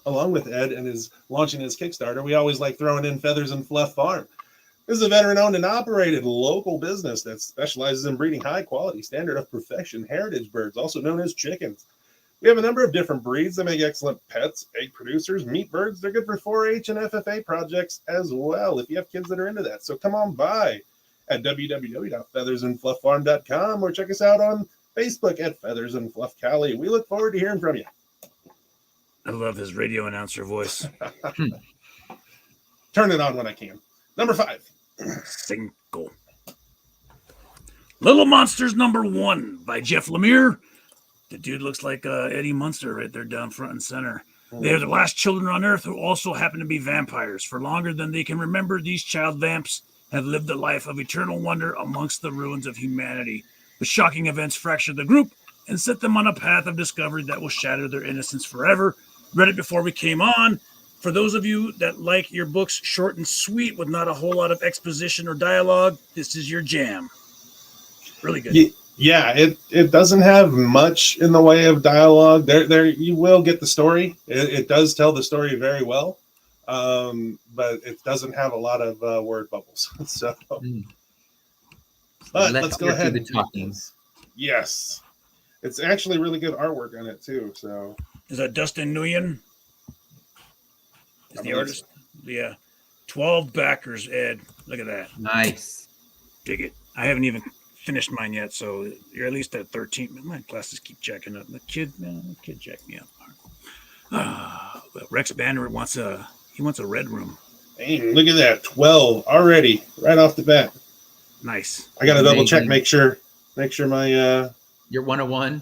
along with Ed and his launching his Kickstarter, we always like throwing in Feathers and Fluff Farm. This is a veteran-owned and operated local business that specializes in breeding high-quality, standard of perfection heritage birds, also known as chickens. We have a number of different breeds that make excellent pets, egg producers, meat birds. They're good for 4-H and FFA projects as well, if you have kids that are into that. So come on by at www.feathersandflufffarm.com or check us out on Facebook at Feathers and Fluff Cali. We look forward to hearing from you. I love his radio announcer voice. Turn it on when I can. #5. Cinco. Little Monsters #1 by Jeff Lemire. The dude looks like Eddie Munster right there down front and center. They are the last children on Earth who also happen to be vampires. For longer than they can remember, these child vamps have lived a life of eternal wonder amongst the ruins of humanity. The shocking events fracture the group and set them on a path of discovery that will shatter their innocence forever. Read it before we came on. For those of you that like your books short and sweet with not a whole lot of exposition or dialogue, this is your jam. Really good. Yeah, it doesn't have much in the way of dialogue. There you will get the story. It does tell the story very well, but it doesn't have a lot of word bubbles. So, but let's go ahead. The talking. Yes, it's actually really good artwork on it too. So, is that Dustin Nguyen? Is the artist? Yeah, 12 backers. Ed, look at that. Nice. Dig it. I haven't even finished mine yet, so you're at least at 13. My glasses keep jacking up. The kid jacked me up. Rex Banner wants a red room. Hey, look at that, 12 already, right off the bat. Nice. I got to double check, make sure my your 101.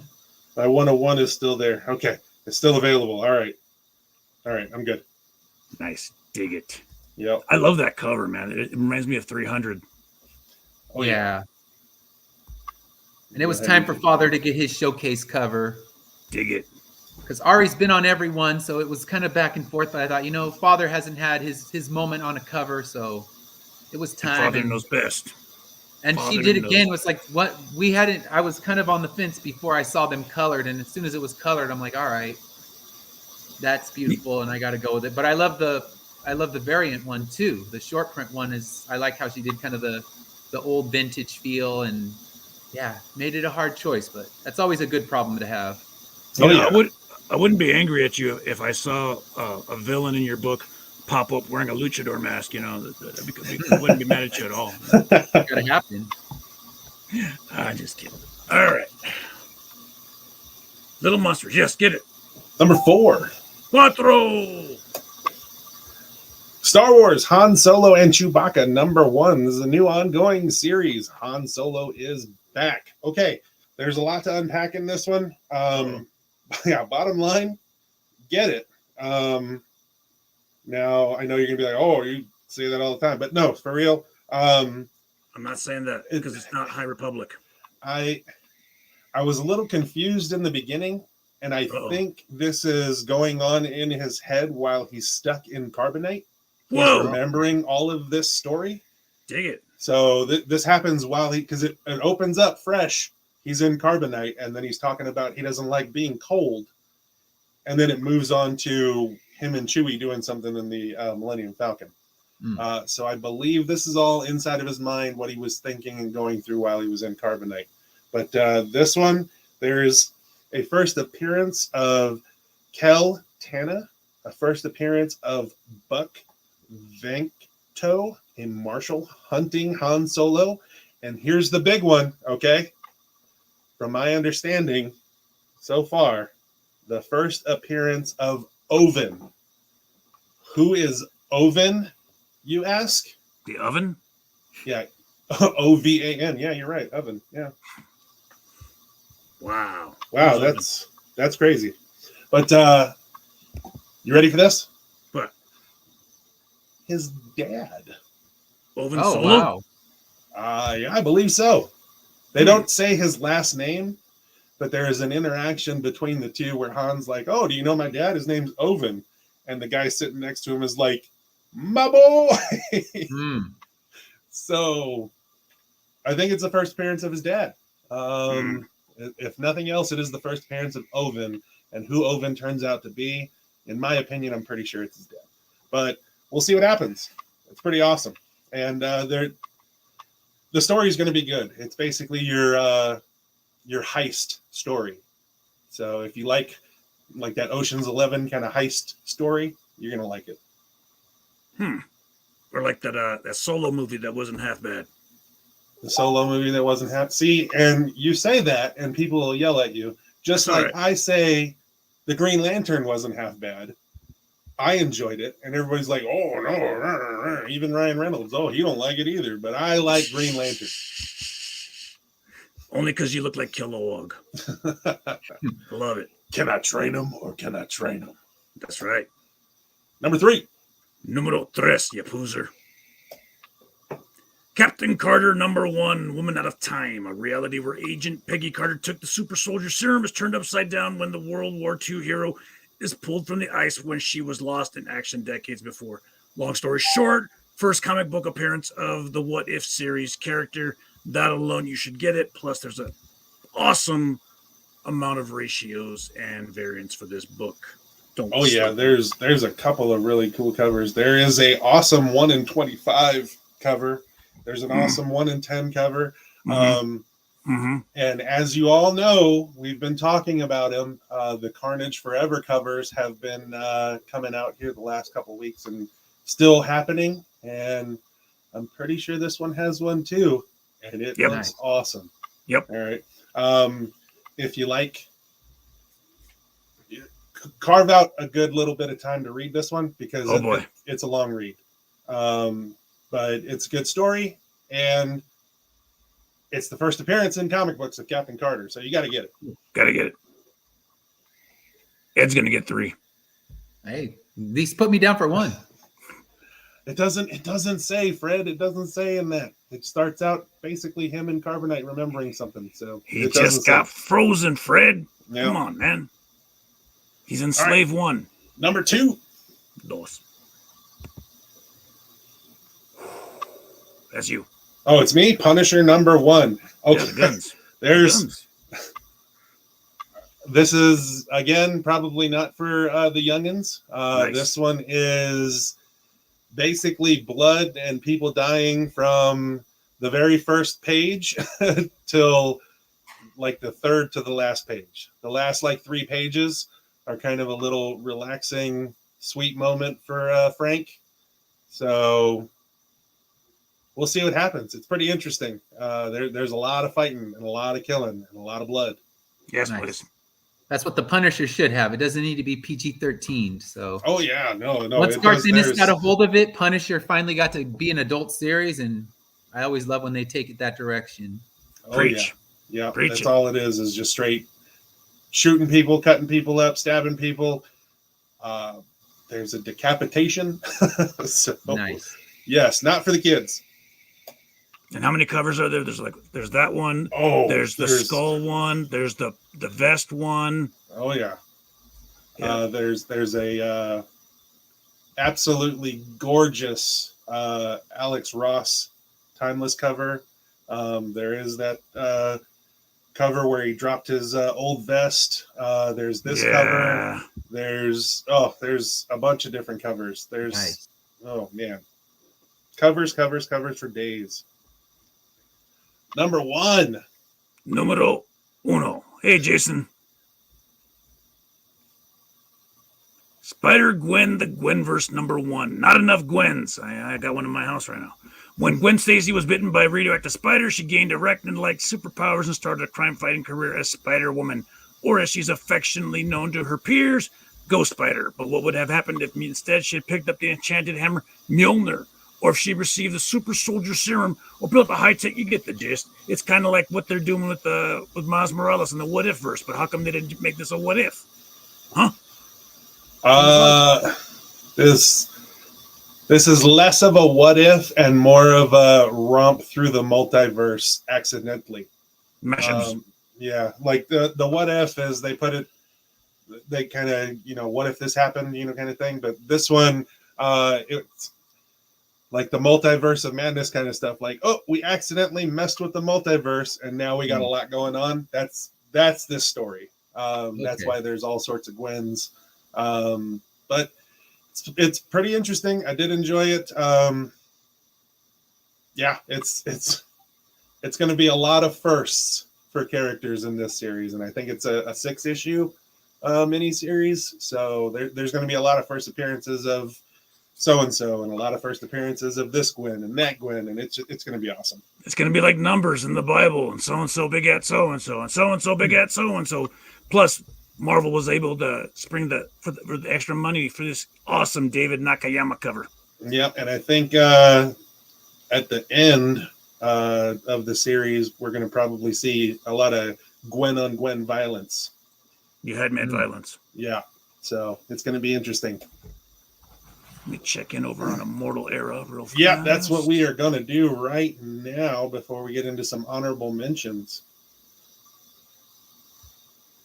My 101 is still there. Okay, it's still available. All right, I'm good. Nice, dig it. Yep. I love that cover, man. It reminds me of 300. Oh yeah. And it was time for Father to get his showcase cover. Dig it. Because Ari's been on every one, so it was kind of back and forth. But I thought, Father hasn't had his moment on a cover, so it was time. Father knows best. And Father she did again. Was like what we hadn't. I was kind of on the fence before I saw them colored, and as soon as it was colored, I'm like, all right, that's beautiful, and I got to go with it. But I love the variant one too. The short print one is. I like how she did kind of the old vintage feel and. Yeah, made it a hard choice, but that's always a good problem to have. I wouldn't be angry at you if I saw a villain in your book pop up wearing a luchador mask. I wouldn't be mad at you at all. It's gotta happen. I'm just kidding. All right, Little Monsters. Yes, get it. #4. Cuatro. Star Wars Han Solo and Chewbacca #1. This is a new ongoing series. Han Solo is back. Okay, there's a lot to unpack in this one. Yeah, bottom line, get it. Now I know you're gonna be like, oh, you say that all the time, but no, for real. I'm not saying that because it's not High Republic. I was a little confused in the beginning, and I think this is going on in his head while he's stuck in carbonite. Whoa. He's remembering all of this story. Dig it. So this happens while because it opens up fresh. He's in carbonite, and then he's talking about he doesn't like being cold, and then it moves on to him and Chewie doing something in the Millennium Falcon. So I believe this is all inside of his mind, what he was thinking and going through while he was in carbonite. But this one, there's a first appearance of Kel Tana, a first appearance of Buck Vancto, a marshal hunting Han Solo. And here's the big one, okay? From my understanding so far, the first appearance of Oven. Who is Oven, you ask? The oven? Yeah. Ovan. Yeah, you're right. Oven. Yeah. Wow. Wow, that's crazy. But you ready for this? What? His dad. Oven Oh, Solo? wow. Yeah, I believe so. They don't say his last name, but there is an interaction between the two where Han's like, "Oh, do you know my dad? His name's Oven," and the guy sitting next to him is like, "My boy." So, I think it's the first appearance of his dad. If nothing else, it is the first appearance of Oven, and who Oven turns out to be. In my opinion, I'm pretty sure it's his dad. But we'll see what happens. It's pretty awesome, and the story is going to be good. It's basically your heist story. So if you like that Ocean's 11 kind of heist story, you're going to like it. Or like that Solo movie that wasn't half bad. The Solo movie that wasn't half. See, and you say that, and people will yell at you. Just That's like all right. I say, the Green Lantern wasn't half bad. I enjoyed it, and everybody's like, "Oh no!" Even Ryan Reynolds, "Oh, he don't like it either." But I like Green Lantern. Only because you look like Kilowog. Love it. Can I train him, or can I train him? That's right. Number 3. Numero tres, you poozer. Captain Carter #1, Woman Out of Time, a reality where Agent Peggy Carter took the super soldier serum, is turned upside down when the World War II hero is pulled from the ice when she was lost in action decades before. Long story short, first comic book appearance of the What If series character. That alone, you should get it. Plus, there's an awesome amount of ratios and variants for this book. Oh yeah, there's a couple of really cool covers. There is a awesome 1 in 25 cover. There's an awesome 1 in 10 cover. And as you all know, we've been talking about him. The Carnage Forever covers have been coming out here the last couple of weeks and still happening. And I'm pretty sure this one has one too. And it looks awesome. Yep. All right. If you like, carve out a good little bit of time to read this one because it's a long read. But it's a good story, and it's the first appearance in comic books of Captain Carter, so you got to get it. Got to get it. Ed's going to get 3. Hey, at least put me down for 1. It doesn't say, Fred. It doesn't say in that. It starts out basically him and Carbonite remembering something. So he just got frozen, Fred. Yeah. Come on, man. He's in Slave 1. Number 2. Dos. That's you. Oh, it's me? Punisher #1. Okay. Yeah, the guns. There's... This is, again, probably not for the youngins. This one is basically blood and people dying from the very first page till like the third to the last page. The last 3 pages are kind of a little relaxing, sweet moment for Frank. So we'll see what happens. It's pretty interesting. There's a lot of fighting and a lot of killing and a lot of blood. Yes, please. That's what the Punisher should have. It doesn't need to be PG-13. So. Oh yeah, no. Once Garth Ennis got a hold of it, Punisher finally got to be an adult series, and I always love when they take it that direction. Oh yeah. That's all it is just straight shooting people, cutting people up, stabbing people. There's a decapitation. So, nice. Yes, not for the kids. And how many covers are there? There's that one. Oh, there's the skull one. There's the vest one. Oh yeah. There's a absolutely gorgeous Alex Ross timeless cover. There is that cover where he dropped his old vest. There's this cover. There's a bunch of different covers. There's oh man, covers for days. Number 1. Numero uno. Hey, Jason. Spider-Gwen, the Gwenverse #1. Not enough Gwens. I got one in my house right now. When Gwen Stacy was bitten by a radioactive spider, she gained arachnid-like superpowers and started a crime-fighting career as Spider-Woman, or as she's affectionately known to her peers, Ghost Spider. But what would have happened if instead she had picked up the enchanted hammer Mjolnir, or if she received the super soldier serum, or built a high-tech? You get the gist. It's kind of like what they're doing with Miles Morales in the What If verse. But how come they didn't make this a What If? Huh? This is less of a what if and more of a romp through the multiverse accidentally. Yeah, like the what if is they put it, they kind of, what if this happened, kind of thing. But this one, it's like the multiverse of madness kind of stuff. Like, oh, we accidentally messed with the multiverse and now we got a lot going on. That's this story. That's why there's all sorts of Gwens. But it's pretty interesting. I did enjoy it. Yeah, it's going to be a lot of firsts for characters in this series, and I think it's a 6-issue miniseries. So there's going to be a lot of first appearances of so and so, and a lot of first appearances of this Gwen and that Gwen, and it's going to be awesome. It's going to be like numbers in the Bible, and so begat so and so begat so and so. Plus, Marvel was able to spring for the extra money for this awesome David Nakayama cover. Yep, and I think at the end of the series, we're going to probably see a lot of Gwen on Gwen violence. You had mad violence. Yeah, so it's going to be interesting. Let me check in over on Immortal Era real fast. Yeah, that's what we are going to do right now before we get into some honorable mentions.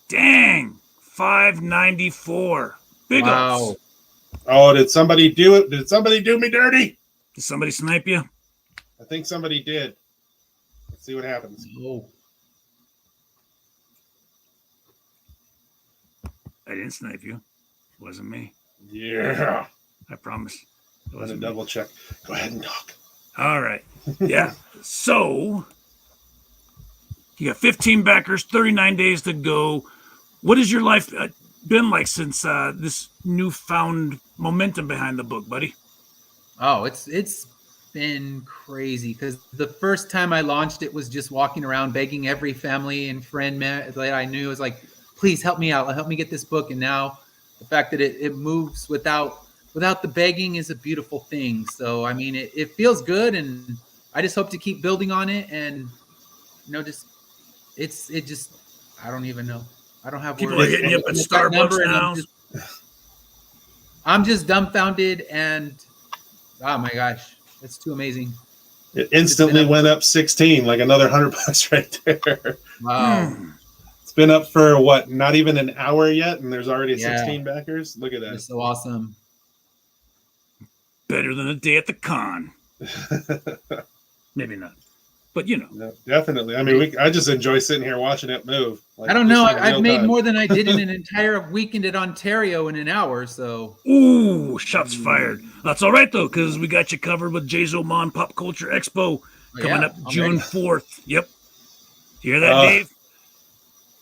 Dang, 594. Big ups. Oh, did somebody do it? Did somebody do me dirty? Did somebody snipe you? I think somebody did. Let's see what happens. Oh. I didn't snipe you. It wasn't me. Yeah. I promise. It wasn't double check. Go ahead and talk. All right. Yeah. So you got 15 backers, 39 days to go. What has your life been like since this newfound momentum behind the book, buddy? Oh, it's been crazy because the first time I launched it was just walking around begging every family and friend that I knew. Was like, please help me out, help me get this book. And now the fact that it moves without the begging is a beautiful thing. So I mean, it feels good, and I just hope to keep building on it. And I don't even know. I don't have people words. are hitting you up at Starbucks now. I'm just dumbfounded, and oh my gosh, it's too amazing. It instantly went up 16, like another $100 right there. Wow. It's been up for what? Not even an hour yet, and there's already 16 backers. Look at that. It's so awesome. Better than a day at the con. Maybe not, but No, definitely. I mean, I just enjoy sitting here watching it move. I don't know. I've made more than I did in an entire weekend at Ontario in an hour. So, ooh, shots fired. That's all right though, because we got you covered with Jay's Oman Pop Culture Expo coming up June 4th. Yep. You hear that, Dave?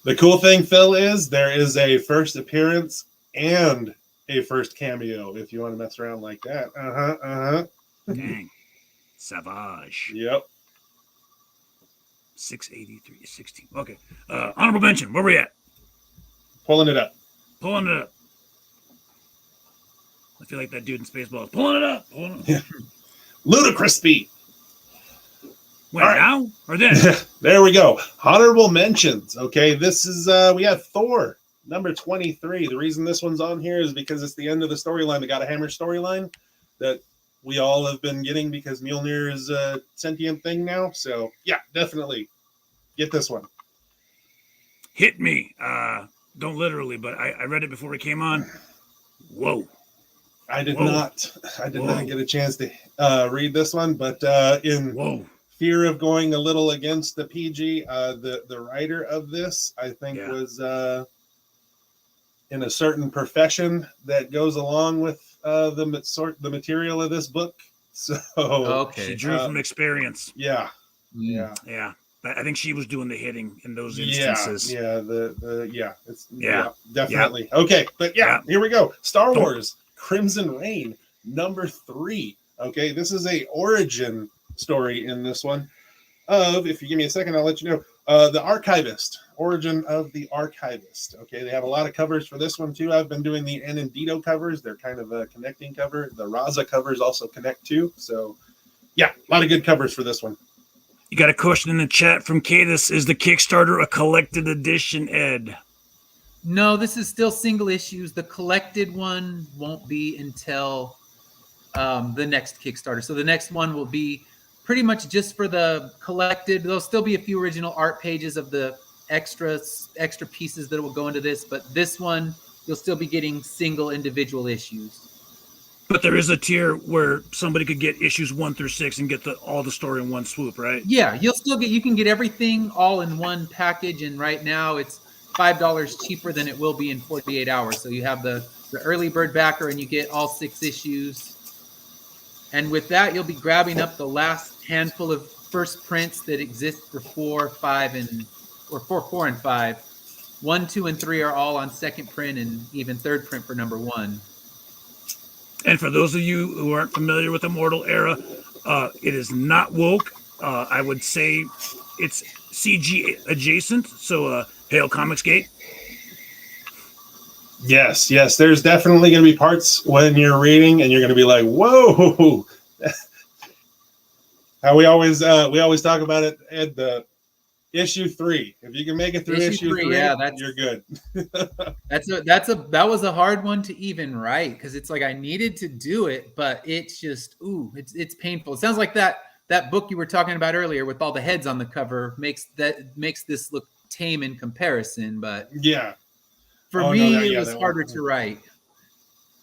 The cool thing, Phil, is there is a first appearance and a first cameo if you want to mess around like that. Dang. Savage. Yep. 683, 16. Okay. Honorable mention. Where we at? Pulling it up. I feel like that dude in Spaceballs. Pulling it up. Yeah. Ludicrous speed. Wait, right. Now or then? There we go. Honorable mentions. Okay, this is we have Thor number 23. The reason this one's on here is because it's the end of the storyline, the Gotta Hammer storyline that we all have been getting because Mjolnir is a sentient thing now. So yeah, definitely get this one. Hit me. Don't literally, but I read it before we came on. Whoa. I did not get a chance to read this one, but fear of going a little against the PG. The writer of this, I think, was in a certain profession that goes along with the material of this book. So Okay. She drew from experience. Yeah. Mm. Yeah. I think she was doing the hitting in those instances. Definitely. Okay, but here we go. Star Wars Crimson Reign #3. Okay, this is a origin story in this one of, if you give me a second, I'll let you know, the Archivist, origin of the Archivist. Okay, they have a lot of covers for this one too. I've been doing the Anandito covers. They're kind of a connecting cover. The Raza covers also connect too. So yeah, a lot of good covers for this one. You got a question in the chat from Cadis. Is the Kickstarter a collected edition, Ed? No, this is still single issues. The collected one won't be until the next Kickstarter. So the next one will be pretty much just for the collected. There'll still be a few original art pages of the extra pieces that will go into this, but this one you'll still be getting single individual issues. But there is a tier where somebody could get issues 1 through 6 and get all the story in one swoop, right? Yeah, you can get everything all in one package, and right now it's $5 cheaper than it will be in 48 hours. So you have the early bird backer, and you get all 6 issues. And with that, you'll be grabbing up the last handful of first prints that exist for 4, 5, and 5. 1, 2, and 3 are all on second print, and even third print for #1. And for those of you who aren't familiar with Immortal Era, it is not woke. I would say it's CG adjacent. So, hail Comicsgate. Yes. There's definitely going to be parts when you're reading and you're going to be like, whoa. How we always talk about it at the issue 3. If you can make it through issue 3, you're good. That was a hard one to even write, because it's like I needed to do it, but it's just it's painful. It sounds like that book you were talking about earlier with all the heads on the cover makes this look tame in comparison, but for me it was harder to write.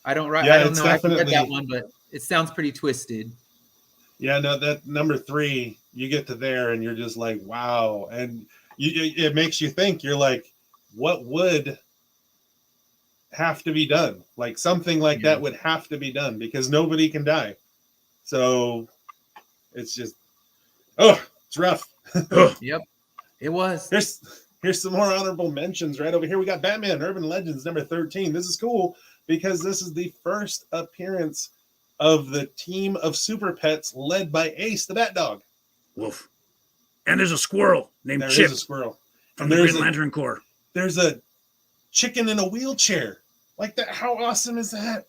I don't know. I haven't read that one, but it sounds pretty twisted. Yeah, no, that #3, you get to there and you're just like, wow. And it makes you think. You're like, what would have to be done? Like something like that would have to be done because nobody can die. So it's just, it's rough. Yep, it was. Here's some more honorable mentions right over here. We got Batman Urban Legends #13. This is cool because this is the first appearance of the team of super pets led by Ace the Bat Dog. Woof. And there's a squirrel named Chip. There is a squirrel. From the Green Lantern Corps. There's a chicken in a wheelchair. Like that. How awesome is that?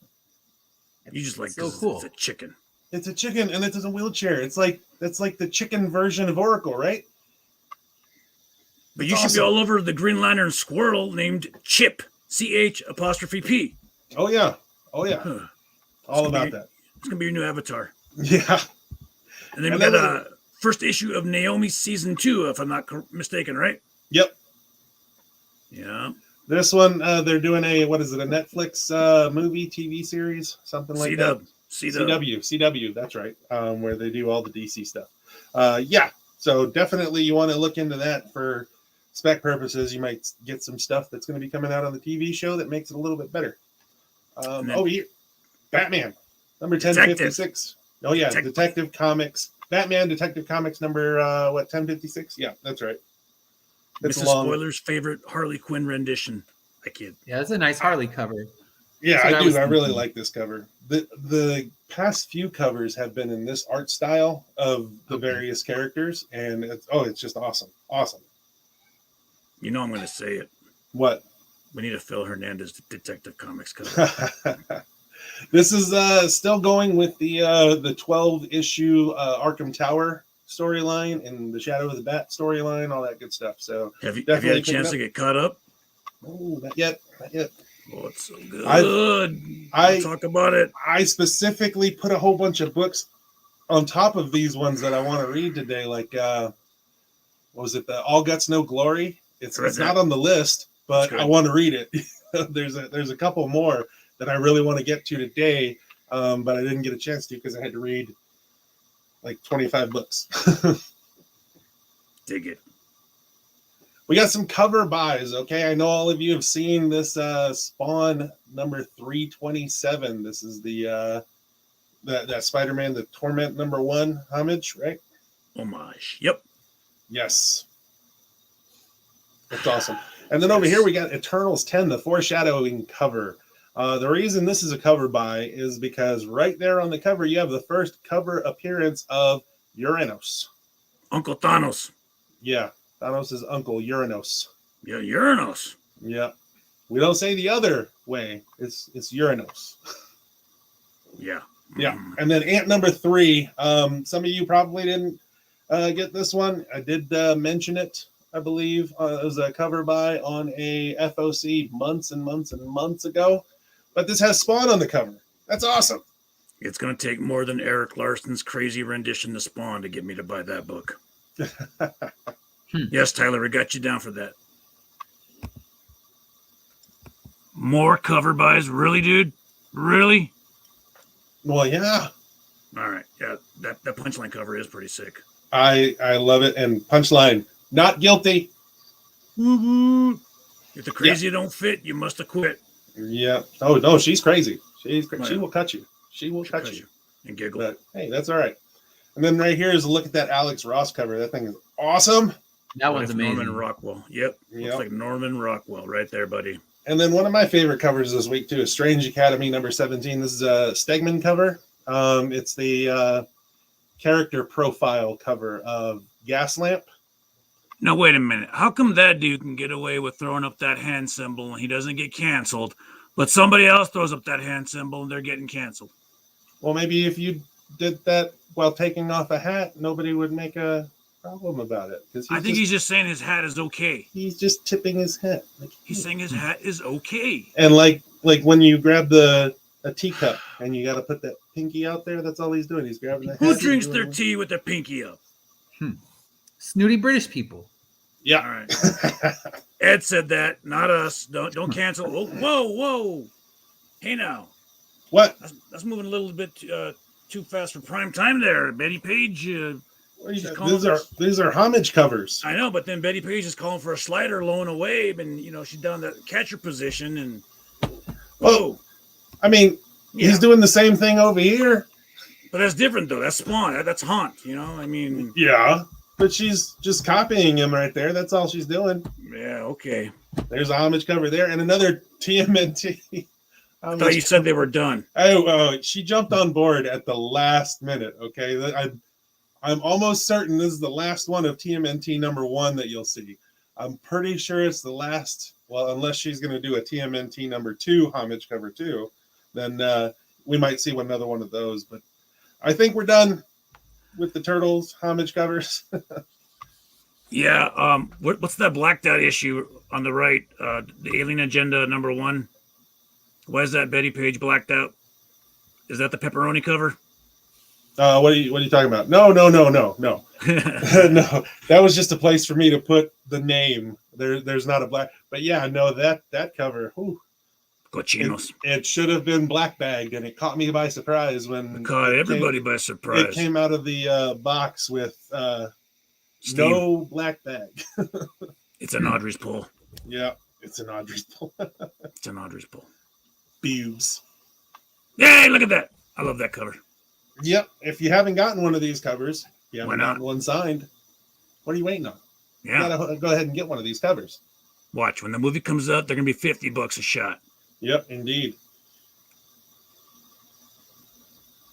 You just like so cool. It's a chicken. It's a chicken and it's in a wheelchair. That's like the chicken version of Oracle, right? But you should be all over the Green Lantern squirrel named Chip. CH''P. Oh yeah. All about that. It's gonna be your new avatar. Yeah. And then we got a first issue of Naomi season 2, if I'm not mistaken, right? Yep. Yeah. This one, they're doing a Netflix movie, TV series, something like that. CW. That's right. Where they do all the DC stuff. So definitely you want to look into that for spec purposes. You might get some stuff that's going to be coming out on the TV show that makes it a little bit better. Over here, Batman, number 1056. Oh yeah, Detective Comics. Batman Detective Comics number 1056? Yeah, that's right. Mrs. Spoiler's favorite Harley Quinn rendition. I kid. Yeah, it's a nice Harley cover. Yeah, I do. I really like this cover. The past few covers have been in this art style of the various characters, and it's just awesome. Awesome. You know I'm going to say it. What? We need a Phil Hernandez Detective Comics cover. This is still going with the 12-issue Arkham Tower storyline and the Shadow of the Bat storyline, all that good stuff. So have you had a chance to get caught up? Oh, not yet. Oh, it's so good. I'll talk about it. I specifically put a whole bunch of books on top of these ones that I want to read today. Like, what was it? The All Guts No Glory. It's not on the list, but I want to read it. There's a couple more that I really want to get to today, but I didn't get a chance to because I had to read like 25 books. Dig it. We got some cover buys, okay? I know all of you have seen this Spawn number 327. This is the that Spider-Man, the Torment #1 homage, right? Homage. Yep. Yes. That's awesome. And then over here we got Eternals 10, the foreshadowing cover. The reason this is a cover buy is because right there on the cover, you have the first cover appearance of Uranus. Uncle Thanos. Yeah, Thanos' uncle, Uranus. Yeah, Uranus. Yeah. We don't say the other way. It's Uranus. Yeah. Yeah. And then Ant number 3. Some of you probably didn't get this one. I did mention it, I believe. It was a cover buy on a FOC months and months and months ago. But this has Spawn on the cover. That's awesome. It's going to take more than Eric Larson's crazy rendition of Spawn to get me to buy that book. Yes, Tyler, we got you down for that. More cover buys? Really, dude? Really? Well, yeah. All right. Yeah, that Punchline cover is pretty sick. I love it. And Punchline, not guilty. Woo-hoo. If the crazy don't fit, you must have quit. Yeah. Oh, no, she's crazy. She Right. will cut you. She will cut you. And giggle. But hey, that's all right. And then right here is a look at that Alex Ross cover. That thing is awesome. That one's amazing. Norman Rockwell. Yep. Looks like Norman Rockwell right there, buddy. And then one of my favorite covers this week too is Strange Academy number 17. This is a Stegman cover. It's the character profile cover of Gaslamp. Now wait a minute. How come that dude can get away with throwing up that hand symbol and he doesn't get canceled, but somebody else throws up that hand symbol and they're getting canceled? Well, maybe if you did that while taking off a hat, nobody would make a problem about it. Because I think he's just saying his hat is okay. He's just tipping his hat. He's saying his hat is okay. And like when you grab a teacup and you got to put that pinky out there, that's all he's doing. He's grabbing the hat. Who drinks their tea with their pinky up? Snooty British people. Yeah. All right. Ed said that, not us. Don't cancel. Oh, whoa. Hey now. What? That's moving a little bit too fast for prime time there. Betty Page. These are homage covers. I know, but then Betty Page is calling for a slider low and away, and she's done the catcher position. And whoa. I mean, he's doing the same thing over here. But that's different, though. That's Spawn. That's Haunt. I mean. Yeah, but she's just copying him right there. That's all she's doing. Yeah. Okay. There's a homage cover there, and another TMNT. I thought you said they were done. Oh, she jumped on board at the last minute. Okay, I'm almost certain this is the last one of TMNT #1 that you'll see. I'm pretty sure it's the last. Well, unless she's going to do a TMNT #2 homage cover too, then we might see another one of those. But I think we're done with the Turtles homage covers. Yeah. What's that blacked out issue on the right? The Alien Agenda #1. Why is that Betty Page blacked out? Is that the pepperoni cover? What are you talking about? No. No, that was just a place for me to put the name. There's not a black, but yeah, no, that cover. Whew, Cochinos. It should have been black bagged, and it caught me by surprise when it caught everybody by surprise. It came out of the box with no black bag. It's an Audrey's pull. Yeah, it's an Audrey's pull. It's an Audrey's pull. Boobs. Yay! Look at that. I love that cover. Yep. If you haven't gotten one of these covers, you haven't Why not? gotten one signed. What are you waiting on? Yeah. You gotta go ahead and get one of these covers. Watch, when the movie comes out, they're gonna be $50 a shot. Yep, indeed.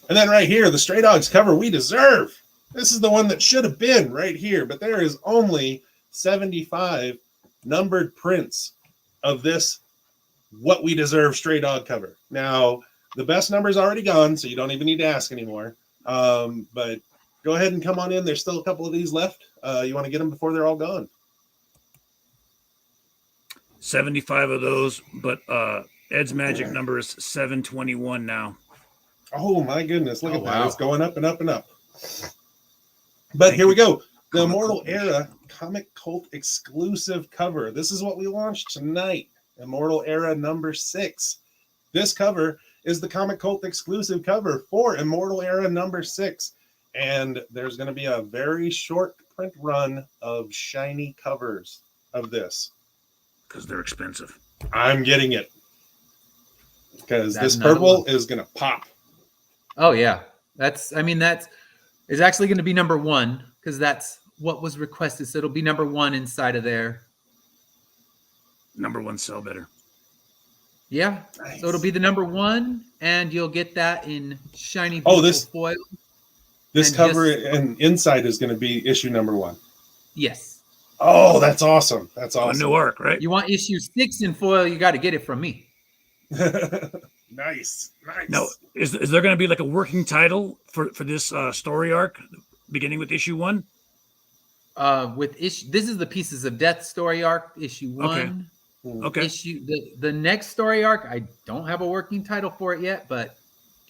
And then right here, the Stray Dogs cover we deserve. This is the one that should have been right here, but there is only 75 numbered prints of this What We Deserve Stray Dog cover. Now, the best number's already gone, so you don't even need to ask anymore. But go ahead and come on in. There's still a couple of these left. You want to get them before they're all gone. 75 of those, but Ed's magic number is 721 now. Oh my goodness, look at that. Wow. It's going up and up and up. But here we go. The Immortal Era Comic Cult exclusive cover. This is what we launched tonight. Immortal Era #6. This cover is the Comic Cult exclusive cover for Immortal Era #6. And there's going to be a very short print run of shiny covers of this. Because they're expensive. I'm getting it. Because That's this another purple one. is going to pop. Oh yeah, that's is actually going to be number one because that's what was requested. So it'll be number one inside of there. Number one sell better. Yeah. Nice. So it'll be the number one, and you'll get that in shiny, Oh, beautiful foil. This And cover just- and inside is going to be issue number 1. Yes. Oh, that's awesome. That's A awesome. new arc, right? You want issue 6 in foil, you got to get it from me. Nice. Now, is there going to be like a working title for this story arc, beginning with issue 1? This is the Pieces of Death story arc, issue 1. Okay. Issue the next story arc, I don't have a working title for it yet, but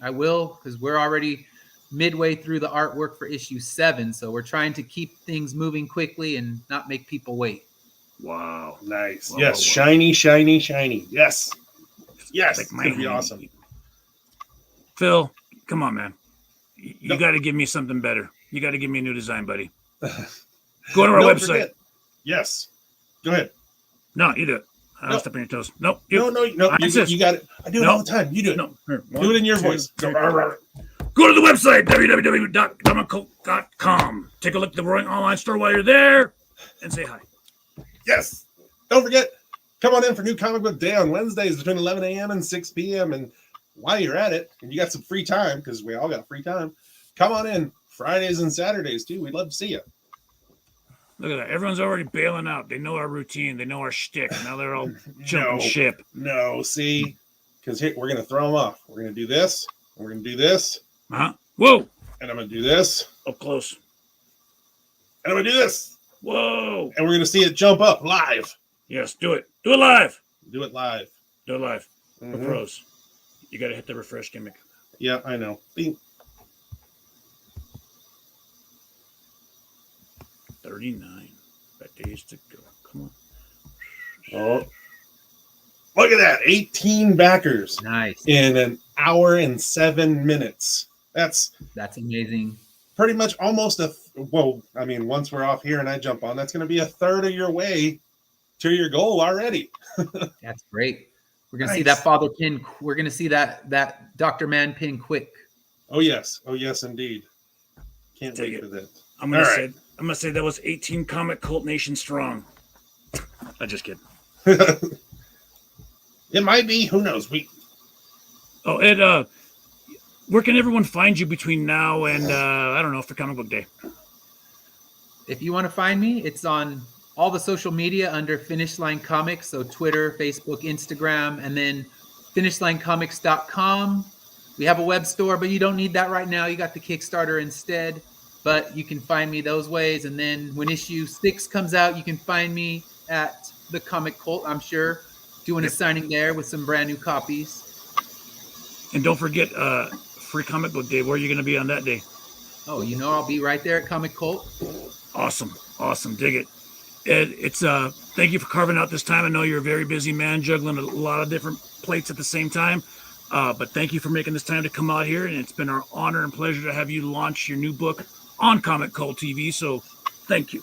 I will because we're already midway through the artwork for issue 7, so we're trying to keep things moving quickly and not make people wait. Wow. Nice. Wow, Yes. wow, wow. Shiny, shiny, shiny. Yes. Yes. Like It's my going to be hand. awesome. Phil, come on, man. You No. got to give me something better. You got to give me a new design, buddy. Go to our Don't website. forget. Yes. Go ahead. No, you do it. I don't No. step on your toes. Nope. You. No. I insist. You got it. I do it No. all the time. You do it. No. Here, Do it in your 1, 2, voice. 3. Go to the website, www.comiccoat.com. Take a look at the Roaring Online store while you're there and say hi. Yes. Don't forget, come on in for New Comic Book Day on Wednesdays between 11 a.m. and 6 p.m. And while you're at it, and you got some free time, because we all got free time, come on in Fridays and Saturdays, too. We'd love to see you. Look at that. Everyone's already bailing out. They know our routine. They know our shtick. Now they're all jumping ship. No, see? Because we're going to throw them off. We're going to do this, and we're going to do this, Huh? Whoa. and I'm going to do this, Up close. and I'm going to do this, Whoa. and we're going to see it jump up live. Yes, do it. Do it live. Do it live. Do it live. For Mhm. pros. You got to hit the refresh gimmick. Yeah, I know. Bing. 39. Got days to go. Come on. Oh, look at that. 18 backers Nice. in an hour and 7 minutes. That's That's amazing. pretty much almost once we're off here and I jump on, that's going to be a third of your way to your goal already. That's great. We're gonna see Nice. that father pin. We're gonna see that Dr. Man pin quick. Oh yes, indeed. Can't Take wait it. for that. I'm gonna All say right. I'm gonna say that was 18 Comic Cult Nation strong. I just kidding. It might be. Who knows? Oh, Ed, where can everyone find you between now and I don't know, for Comic Book Day? If you want to find me, it's on all the social media under Finish Line Comics. So Twitter, Facebook, Instagram, and then finishlinecomics.com. We have a web store, but you don't need that right now. You got the Kickstarter instead, but you can find me those ways. And then when issue 6 comes out, you can find me at the Comic Cult, I'm sure, doing a signing there with some brand new copies. And don't forget, free Comic Book Day. Where are you going to be on that day? Oh, I'll be right there at Comic Cult. Awesome. Dig it. Ed, it's thank you for carving out this time. I know you're a very busy man, juggling a lot of different plates at the same time. But thank you for making this time to come out here, and it's been our honor and pleasure to have you launch your new book on Comic Cult TV. So, thank you.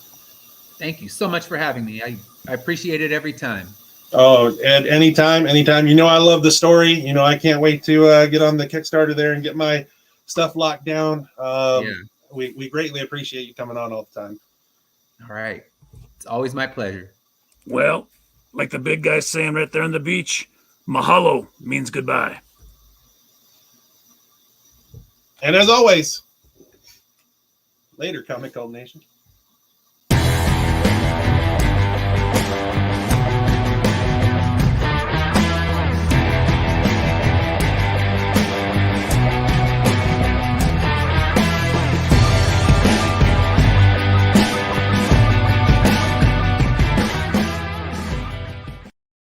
Thank you so much for having me. I appreciate it every time. Oh, Ed, anytime. You know I love the story. I can't wait to get on the Kickstarter there and get my stuff locked down. We greatly appreciate you coming on all the time. All right. It's always my pleasure. Well, like the big guy saying right there on the beach, mahalo means goodbye. And as always, later, Comic Cult Nation.